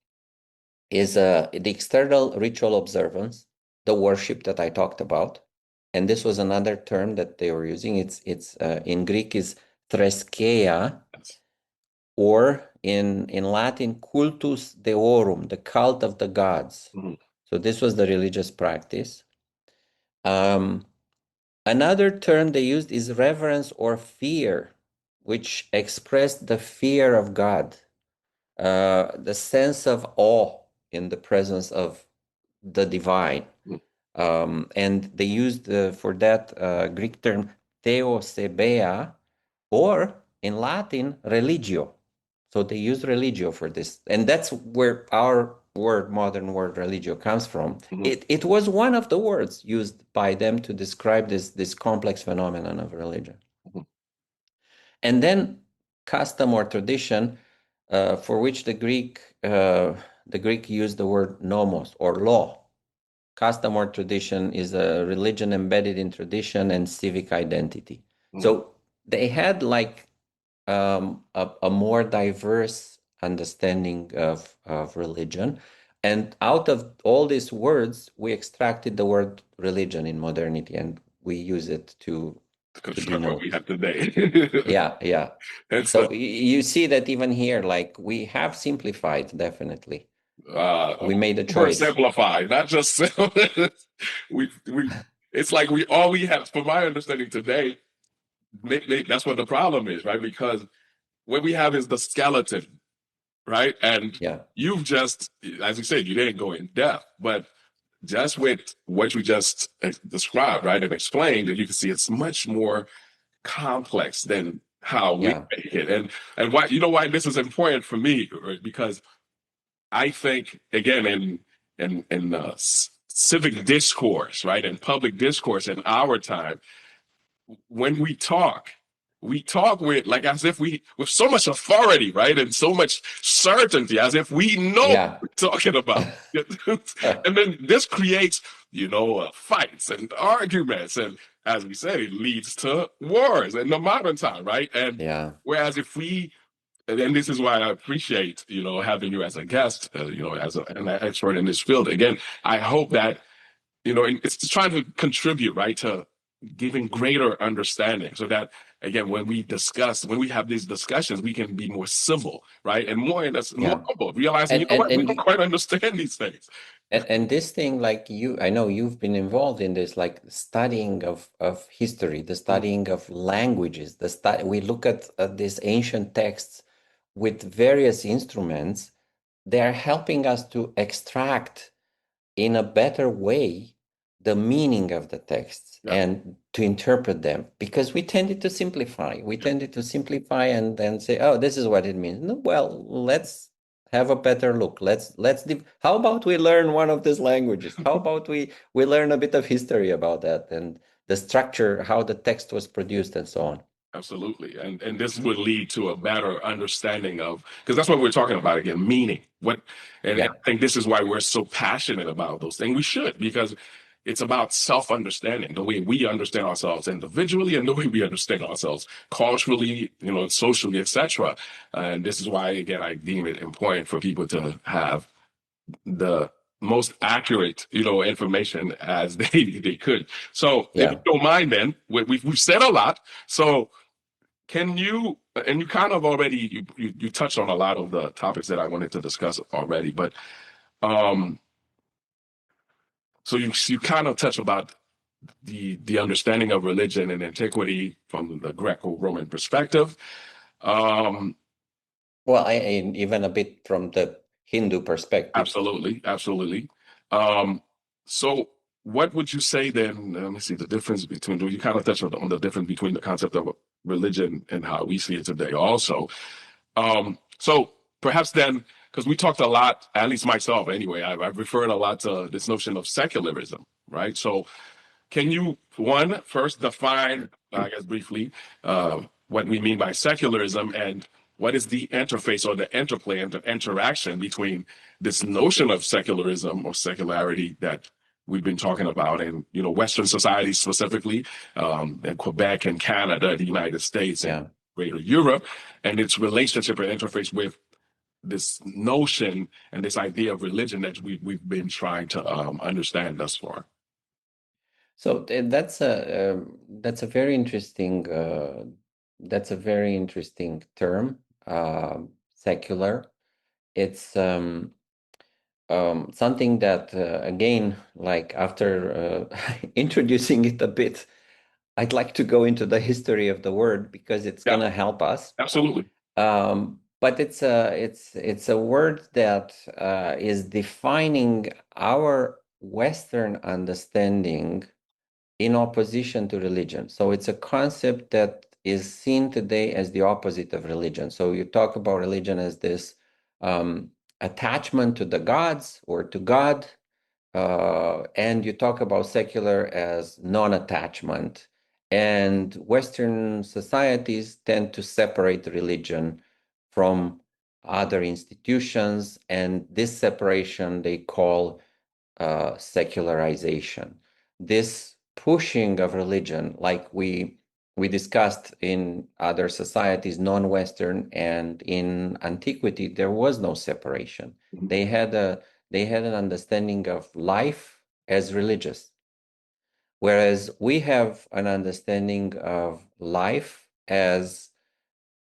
[SPEAKER 2] is the external ritual observance, the worship that I talked about. And this was another term that they were using. It's in Greek is threskeia, or in Latin, cultus deorum, the cult of the gods. So this was the religious practice. Another term they used is reverence or fear, which expressed the fear of God, the sense of awe in the presence of the divine. And they used for that Greek term theosebea, or in Latin, religio. So they use religio for this. And that's where our word, modern word religio, comes from. It was one of the words used by them to describe this complex phenomenon of religion. And then custom or tradition, for which the Greek used the word nomos or law. Custom or tradition is a religion embedded in tradition and civic identity. So they had like a more diverse understanding of religion. And out of all these words, we extracted the word religion in modernity, and we use it to
[SPEAKER 1] construct what we have today.
[SPEAKER 2] Yeah. And so you see that even here, like, we have simplified, definitely. We made a choice.
[SPEAKER 1] Simplify, not just we. It's like all we have, from my understanding today. That's what the problem is, right? Because what we have is the skeleton, right? And you've just, as you said, you didn't go in depth, but just with what you just described, right, and explained, and you can see it's much more complex than how we make it. And why, why this is important for me, right? Because I think, again, in civic discourse, right, in public discourse in our time, when we talk with, like, as if we, with so much authority, right, and so much certainty, as if we know what we're talking about. And then this creates, fights and arguments, and as we said, it leads to wars in the modern time, right? And whereas if we, and this is why I appreciate, having you as a guest, as an expert in this field. Again, I hope that, it's trying to contribute, right, to giving greater understanding, so that, again, when we have these discussions, we can be more civil, right, and more humble, realizing, we don't quite understand these things.
[SPEAKER 2] And this thing, like, I know you've been involved in this, like studying of history, the studying of languages, we look at these ancient texts with various instruments. They're helping us to extract in a better way the meaning of the texts and to interpret them, because we tended to simplify. And then say, oh, this is what it means. No, well, let's have a better look. How about we learn one of these languages? How about we learn a bit of history about that and the structure, how the text was produced, and so on.
[SPEAKER 1] Absolutely. And this would lead to a better understanding of, because that's what we're talking about, again, meaning. I think this is why we're so passionate about those things. We should, because it's about self-understanding, the way we understand ourselves individually and the way we understand ourselves culturally, socially, etc. And this is why, again, I deem it important for people to have the most accurate, information as they could. So if you don't mind, then we've said a lot. So can you, and you kind of already, you touched on a lot of the topics that I wanted to discuss already, but so you kind of touched about the understanding of religion and antiquity from the Greco-Roman perspective.
[SPEAKER 2] Well, even a bit from the Hindu perspective.
[SPEAKER 1] Absolutely. So what would you say then? Let me see the difference between, you kind of touched on the difference between the concept of religion and how we see it today also. So perhaps then, because we talked a lot, at least myself anyway, I've referred a lot to this notion of secularism, right? So can you, one, first define, I guess briefly, what we mean by secularism, and what is the interface or the interplay and the interaction between this notion of secularism or secularity that we've been talking about in, Western societies specifically, in Quebec and Canada, the United States and Greater Europe, and its relationship and interface with this notion and this idea of religion that we've been trying to understand thus far.
[SPEAKER 2] So that's a very interesting term, secular. It's something that again, like after introducing it a bit, I'd like to go into the history of the word because it's going to help us.
[SPEAKER 1] Absolutely.
[SPEAKER 2] But it's a word that is defining our Western understanding in opposition to religion. So it's a concept that is seen today as the opposite of religion. So you talk about religion as this attachment to the gods or to God, and you talk about secular as non-attachment. And Western societies tend to separate religion from other institutions, and this separation they call secularization. This pushing of religion, like we discussed in other societies, non-Western, and in antiquity, there was no separation.
[SPEAKER 1] Mhm.
[SPEAKER 2] They had an understanding of life as religious, whereas we have an understanding of life as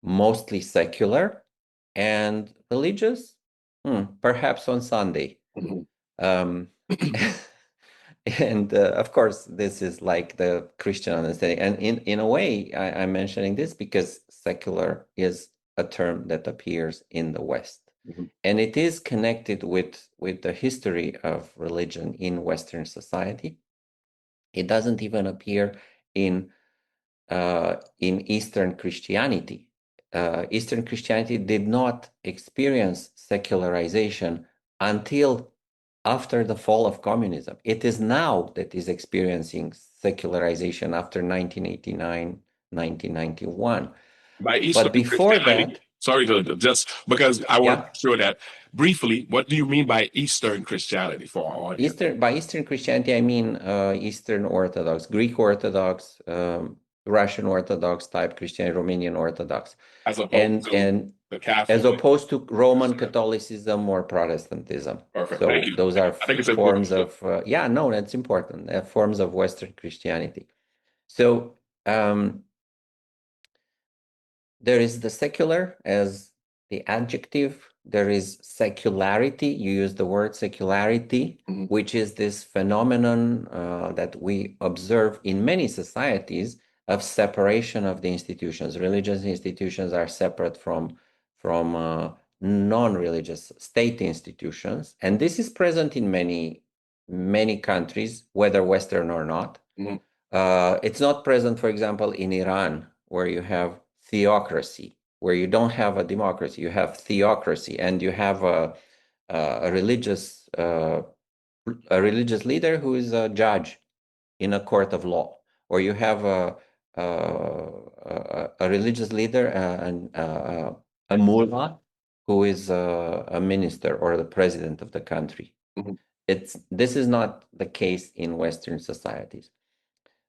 [SPEAKER 2] mostly secular and religious, perhaps on Sunday.
[SPEAKER 1] Mhm.
[SPEAKER 2] Um, and of course, this is like the Christian understanding. And in a way, I'm mentioning this because secular is a term that appears in the West.
[SPEAKER 1] Mhm.
[SPEAKER 2] And it is connected with the history of religion in Western society. It doesn't even appear in Eastern Christianity. Eastern Christianity did not experience secularization until after the fall of communism. It is now that is experiencing secularization after 1989, 1991.
[SPEAKER 1] By Eastern
[SPEAKER 2] But before
[SPEAKER 1] Christianity,
[SPEAKER 2] that,
[SPEAKER 1] sorry to just because I want to
[SPEAKER 2] yeah,
[SPEAKER 1] make sure that briefly, what do you mean by Eastern Christianity for our audience?
[SPEAKER 2] by Eastern Christianity, I mean Eastern Orthodox, Greek Orthodox, Russian Orthodox type Christianity, Romanian Orthodox,
[SPEAKER 1] As opposed
[SPEAKER 2] and
[SPEAKER 1] to the
[SPEAKER 2] as
[SPEAKER 1] Catholic.
[SPEAKER 2] opposed to Roman Catholicism or Protestantism.
[SPEAKER 1] Perfect. Thank
[SPEAKER 2] So
[SPEAKER 1] you.
[SPEAKER 2] those are
[SPEAKER 1] I think it's
[SPEAKER 2] forms
[SPEAKER 1] important.
[SPEAKER 2] of no, that's important. Forms of Western Christianity. So there is the secular as the adjective. There is secularity. You use the word secularity,
[SPEAKER 1] Mhm.
[SPEAKER 2] which is this phenomenon that we observe in many societies of separation of the institutions. Religious institutions are separate from non-religious state institutions, and this is present in many countries, whether Western or not.
[SPEAKER 1] Mhm.
[SPEAKER 2] It's not present, for example, in Iran, where you have theocracy, where you don't have a democracy, you have theocracy, and you have a religious leader who is a judge in a court of law, or you have a religious leader, a mullah, who is a minister or the president of the country.
[SPEAKER 1] Mhm.
[SPEAKER 2] This is not the case in Western societies.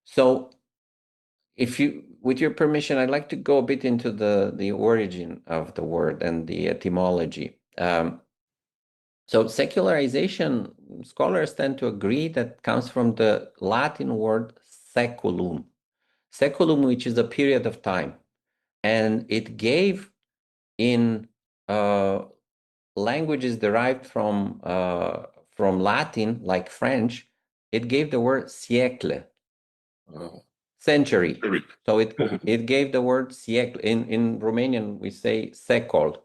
[SPEAKER 2] So if you, with your permission, I'd like to go a bit into the origin of the word and the etymology. So secularization, scholars tend to agree that comes from the Latin word seculum. Seculum, which is a period of time. And it gave in languages derived from Latin, like French, it gave the word siècle, century. So it gave the word siècle. In Romanian, we say secol.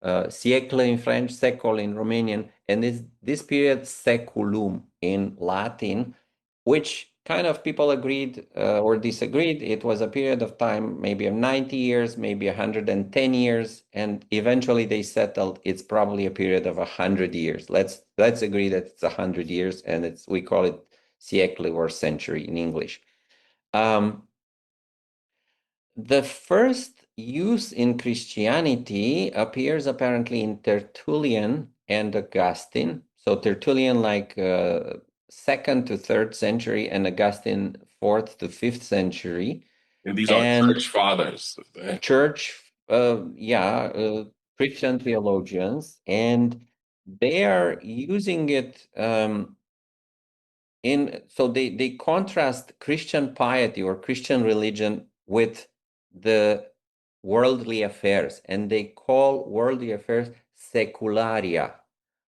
[SPEAKER 2] Siècle in French, secol in Romanian, and this period seculum in Latin, which kind of people agreed or disagreed. It was a period of time, maybe of 90 years, maybe 110 years, and eventually they settled it's probably a period of 100 years. Let's agree that it's 100 years, and we call it siècle or century in English. The first use in Christianity appears apparently in Tertullian and Augustine. So Tertullian like 2nd to 3rd century, and Augustine 4th to 5th century.
[SPEAKER 1] And these are church fathers.
[SPEAKER 2] Church, Christian theologians, and they are using it so they contrast Christian piety or Christian religion with the worldly affairs, and they call worldly affairs secularia,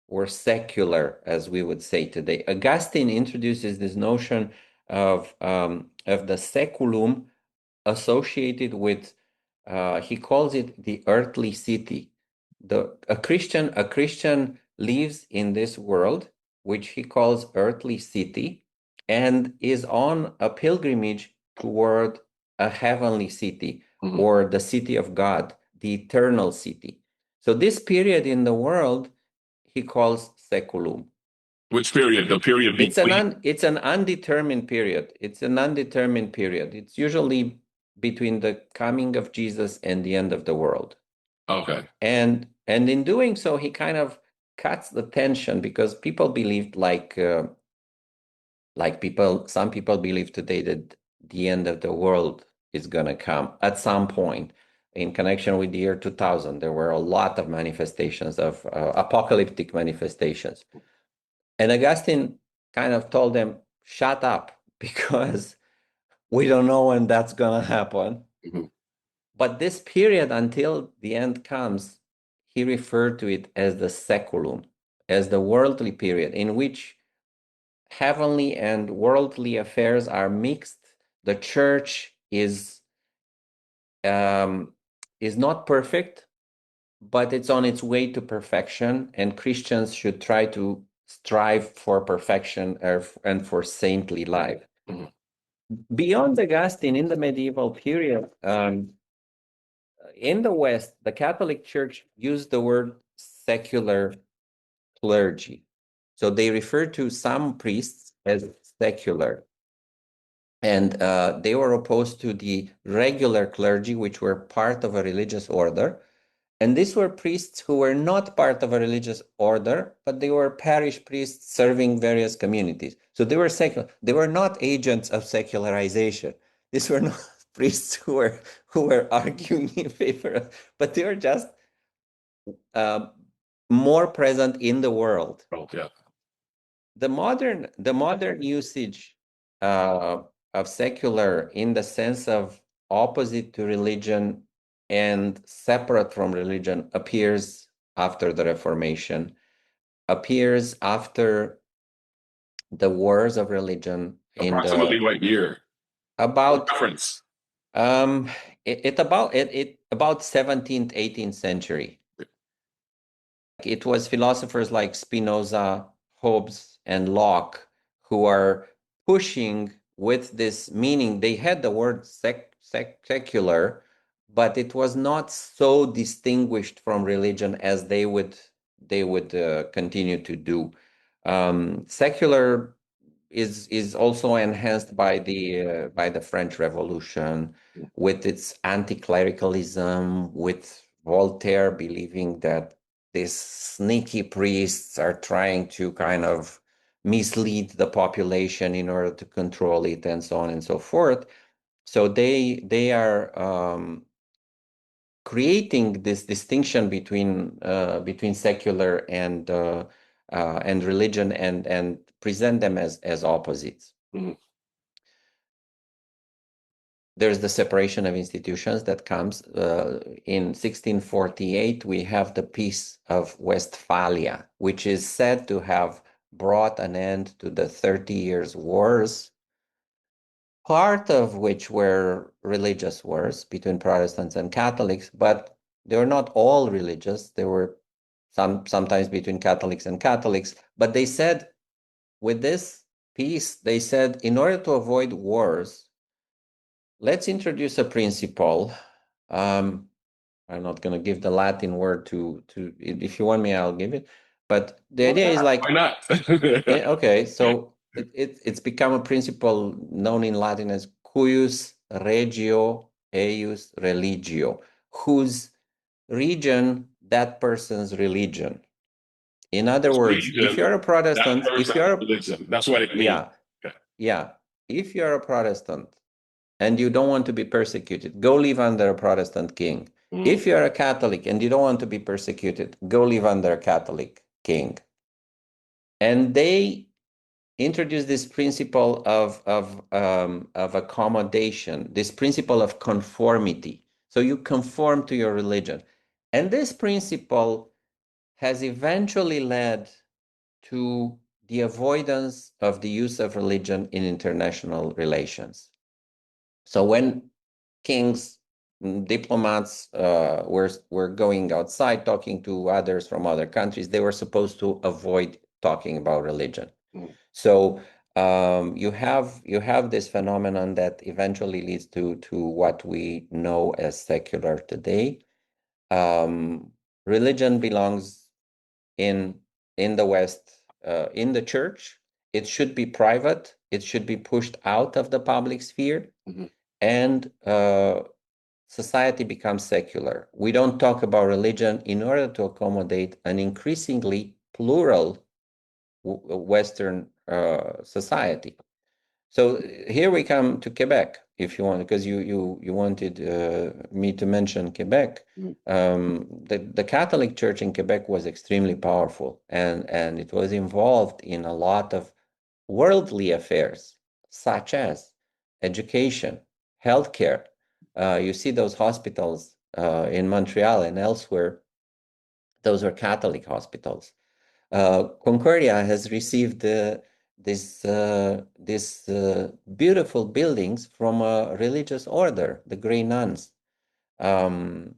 [SPEAKER 2] or secular, as we would say today. Augustine introduces this notion of the seculum associated with, he calls it the earthly city. A Christian lives in this world, which he calls earthly city, and is on a pilgrimage toward a heavenly city, or the city of God, the eternal city. So this period in the world he calls seculum.
[SPEAKER 1] Which period? The period between?
[SPEAKER 2] It's an undetermined period. It's an undetermined period. It's usually between the coming of Jesus and the end of the world.
[SPEAKER 1] Okay.
[SPEAKER 2] And in doing so, he kind of cuts the tension, because people believed some people believe today that the end of the world is going to come at some point. In connection with the year 2000, there were a lot of manifestations of apocalyptic manifestations. And Augustine kind of told them, shut up, because we don't know when that's going to happen. Mm-hmm. But this period until the end comes, he referred to it as the seculum, as the worldly period, in which heavenly and worldly affairs are mixed. The church is not perfect, but it's on its way to perfection, and Christians should try to strive for perfection and for saintly life. Mm-hmm. Beyond Augustine, in the medieval period, in the West, the Catholic Church used the word secular clergy. So they refer to some priests as secular. And they were opposed to the regular clergy, which were part of a religious order. And these were priests who were not part of a religious order, but they were parish priests serving various communities. So they were secular. They were not agents of secularization. These were not priests who were arguing in favor of, but they were just more present in the world.
[SPEAKER 1] Oh, yeah.
[SPEAKER 2] The modern usage of secular, in the sense of opposite to religion and separate from religion, appears after the Reformation, appears after the wars of religion.
[SPEAKER 1] Approximately what year?
[SPEAKER 2] About
[SPEAKER 1] reference.
[SPEAKER 2] About 17th, 18th century. It was philosophers like Spinoza, Hobbes, and Locke who are pushing with this meaning. They had the word secular, but it was not so distinguished from religion as they would continue to do. Secular is also enhanced by the French Revolution, with its anti-clericalism, with Voltaire believing that these sneaky priests are trying to kind of mislead the population in order to control it, and so on and so forth. So they are creating this distinction between secular and religion, and present them as opposites. Mm-hmm. There's the separation of institutions that comes in 1648. We have the Peace of Westphalia, which is said to have brought an end to the 30 Years' Wars, part of which were religious wars between Protestants and Catholics, but they were not all religious. There were sometimes between Catholics and Catholics. But they said, with this peace, they said, in order to avoid wars, let's introduce a principle. I'm not going to give the Latin word to. If you want me, I'll give it. But the idea is like,
[SPEAKER 1] why not?
[SPEAKER 2] okay, so it's become a principle known in Latin as cuius regio eius religio, whose region, that person's religion. In other words, if
[SPEAKER 1] Religion,
[SPEAKER 2] you're a
[SPEAKER 1] that
[SPEAKER 2] Protestant, if
[SPEAKER 1] person's
[SPEAKER 2] you're
[SPEAKER 1] religion. That's what it means.
[SPEAKER 2] yeah,
[SPEAKER 1] Okay.
[SPEAKER 2] yeah, if you're a Protestant and you don't want to be persecuted, go live under a Protestant king.
[SPEAKER 1] Mm.
[SPEAKER 2] If you're a Catholic and you don't want to be persecuted, go live under a Catholic king. And they introduce this principle of accommodation, this principle of conformity. So you conform to your religion. And this principle has eventually led to the avoidance of the use of religion in international relations. So when kings, diplomats were going outside talking to others from other countries, they were supposed to avoid talking about religion.
[SPEAKER 1] Mm.
[SPEAKER 2] So you have this phenomenon that eventually leads to what we know as secular today. Religion belongs in the West, in the church. It should be private. It should be pushed out of the public sphere, and society becomes secular. We don't talk about religion in order to accommodate an increasingly plural Western society. So here we come to Quebec, if you want, because you wanted me to mention Quebec. The Catholic Church in Quebec was extremely powerful, and it was involved in a lot of worldly affairs, such as education, healthcare. You see those hospitals in Montreal and elsewhere; those are Catholic hospitals. Concordia has received this beautiful buildings from a religious order, the Grey Nuns. Um,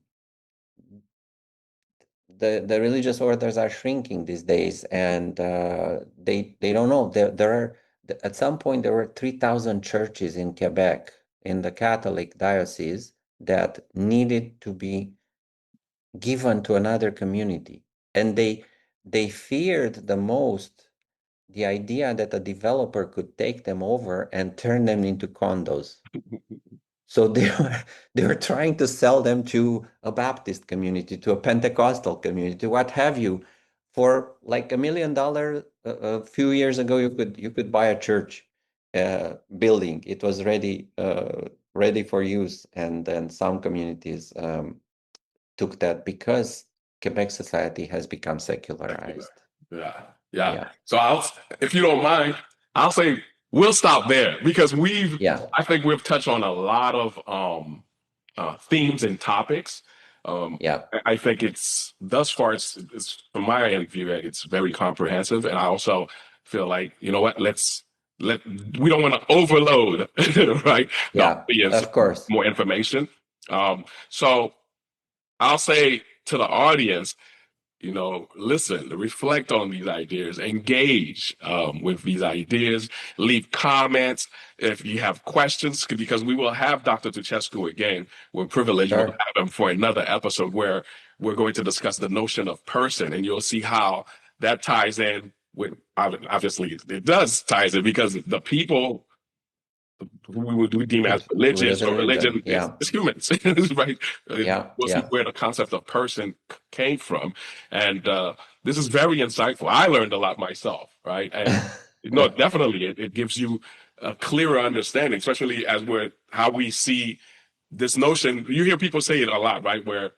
[SPEAKER 2] the religious orders are shrinking these days, and they don't know. There are at some point there were 3,000 churches in Quebec in the Catholic diocese that needed to be given to another community, and they feared the most the idea that a developer could take them over and turn them into condos. So they were trying to sell them to a Baptist community, to a Pentecostal community, what have you. For like $1 million a few years ago, you could buy a church building. It was ready for use, and then some communities took that because Quebec society has become secularized.
[SPEAKER 1] Yeah, yeah.
[SPEAKER 2] Yeah,
[SPEAKER 1] So if you don't mind, I'll say we'll stop there because
[SPEAKER 2] yeah,
[SPEAKER 1] I think we've touched on a lot of themes and topics.
[SPEAKER 2] yeah,
[SPEAKER 1] I think it's thus far, it's from my end view, it's very comprehensive, and I also feel like you know what, we don't want to overload, right? The
[SPEAKER 2] yeah,
[SPEAKER 1] audience
[SPEAKER 2] of course.
[SPEAKER 1] more information. So I'll say to the audience, listen, reflect on these ideas, engage with these ideas, leave comments if you have questions, because we will have Dr. Turcescu again. We're privileged to
[SPEAKER 2] Sure.
[SPEAKER 1] have him for another episode where we're going to discuss the notion of person, and you'll see how that ties in with, obviously, it does ties in because the people who we deem as
[SPEAKER 2] With
[SPEAKER 1] religion.
[SPEAKER 2] a
[SPEAKER 1] So
[SPEAKER 2] religion.
[SPEAKER 1] religion is
[SPEAKER 2] Yeah,
[SPEAKER 1] humans, right?
[SPEAKER 2] yeah,
[SPEAKER 1] We'll see
[SPEAKER 2] yeah.
[SPEAKER 1] where the concept of person came from, and this is very insightful. I learned a lot myself, right? And definitely, it gives you a clearer understanding, especially as we're how we see this notion. You hear people say it a lot, right? Where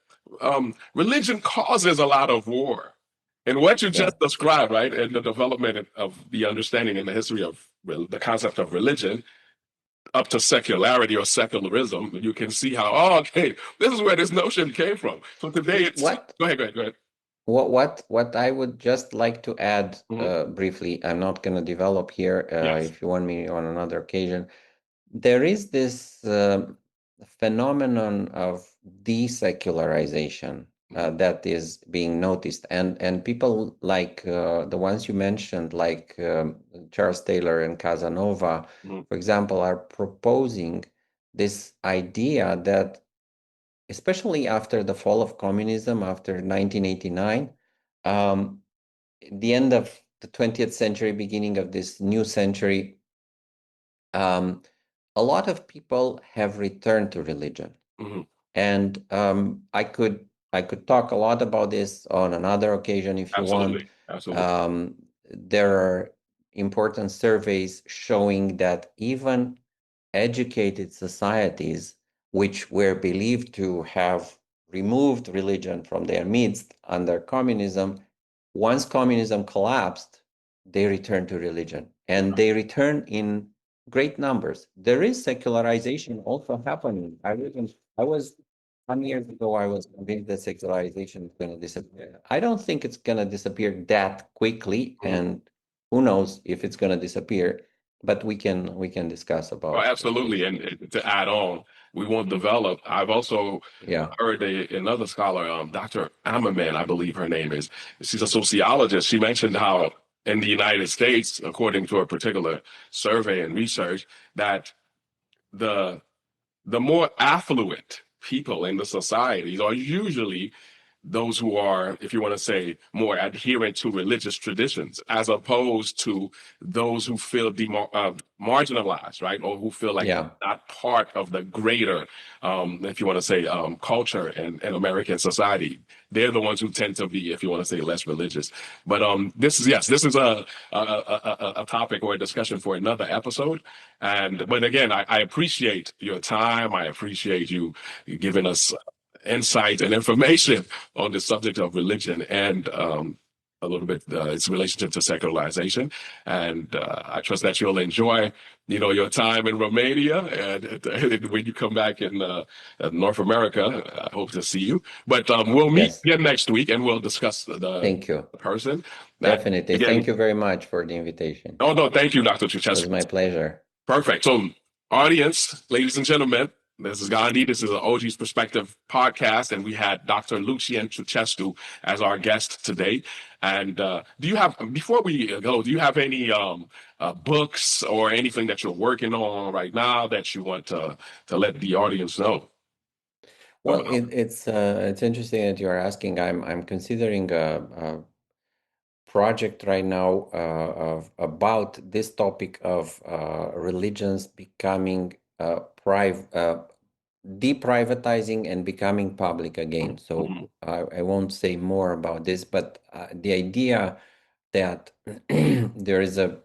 [SPEAKER 1] religion causes a lot of war. And what you
[SPEAKER 2] Yeah.
[SPEAKER 1] just described, right, and the development of the understanding and the history of the concept of religion, up to secularity or secularism, you can see how, oh, okay, this is where this notion came from. So today it's,
[SPEAKER 2] What
[SPEAKER 1] go ahead.
[SPEAKER 2] what I would just like to add
[SPEAKER 1] Mhm.
[SPEAKER 2] briefly, I'm not going to develop here.
[SPEAKER 1] Yes.
[SPEAKER 2] If you want me on another occasion, there is this phenomenon of desecularization
[SPEAKER 1] Mhm.
[SPEAKER 2] that is being noticed, and people like the ones you mentioned, like Charles Taylor and Casanova,
[SPEAKER 1] Mhm.
[SPEAKER 2] for example, are proposing this idea that, especially after the fall of communism, after 1989, the end of the 20th century, beginning of this new century, a lot of people have returned to religion.
[SPEAKER 1] Mm-hmm.
[SPEAKER 2] And I could talk a lot about this on another occasion if you want.
[SPEAKER 1] Absolutely.
[SPEAKER 2] There are important surveys showing that even educated societies, which were believed to have removed religion from their midst under communism, once communism collapsed, they returned to religion, and they return in great numbers. There is secularization also happening. I was some years ago, I was convinced that secularization is going to disappear. I don't think it's going to disappear that quickly,
[SPEAKER 1] Mhm.
[SPEAKER 2] and who knows if it's going to disappear. But we can discuss
[SPEAKER 1] Oh,
[SPEAKER 2] about
[SPEAKER 1] absolutely. And to add on, we won't develop. I've also
[SPEAKER 2] yeah
[SPEAKER 1] heard another scholar, Dr. Ammerman, I believe her name is. She's a sociologist. She mentioned how in the United States, according to a particular survey and research, that the the more affluent people in the societies are usually those who are, if you want to say, more adherent to religious traditions, as opposed to those who feel marginalized, right? Or who feel like
[SPEAKER 2] yeah
[SPEAKER 1] not part of the greater, if you want to say, culture and American society. They're the ones who tend to be, if you want to say, less religious. But this is a topic or a discussion for another episode. But again, I appreciate your time. I appreciate you giving us insight and information on the subject of religion and a little bit its relationship to secularization. And I trust that you'll enjoy, your time in Romania and when you come back in North America. I hope to see you. But we'll meet
[SPEAKER 2] yes
[SPEAKER 1] again next week and we'll discuss the
[SPEAKER 2] thank you
[SPEAKER 1] person.
[SPEAKER 2] definitely
[SPEAKER 1] Again,
[SPEAKER 2] thank you very much for the invitation.
[SPEAKER 1] oh no, thank you, Dr.
[SPEAKER 2] It was
[SPEAKER 1] Turcescu.
[SPEAKER 2] my pleasure.
[SPEAKER 1] Perfect. So, audience, ladies and gentlemen, this is Gandhi. This is an OG's Perspective podcast, and we had Dr. Lucian Turcescu as our guest today. And do you have, before we go, do you have any books or anything that you're working on right now that you want to let the audience know
[SPEAKER 2] Well,
[SPEAKER 1] about?
[SPEAKER 2] it's interesting that you're asking. I'm considering a project right now about this topic of religions becoming deprivatizing and becoming public again. So
[SPEAKER 1] Mhm.
[SPEAKER 2] I won't say more about this, but the idea that there is a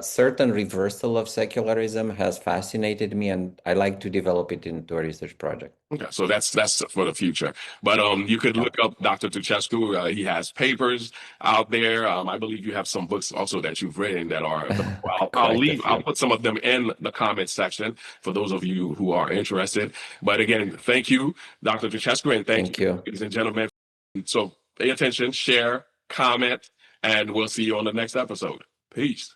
[SPEAKER 2] certain reversal of secularism has fascinated me, and I like to develop it into a research project.
[SPEAKER 1] Okay, so that's for the future. But you could
[SPEAKER 2] Yeah,
[SPEAKER 1] look up Dr. Turcescu. He has papers out there. I believe you have some books also that you've written that are.
[SPEAKER 2] quite a
[SPEAKER 1] I'll
[SPEAKER 2] few.
[SPEAKER 1] put some of them in the comments section for those of you who are interested. But again, thank you, Dr. Turcescu, and thank
[SPEAKER 2] Thank
[SPEAKER 1] you,
[SPEAKER 2] you.
[SPEAKER 1] ladies and gentlemen. So pay attention, share, comment, and we'll see you on the next episode. Peace.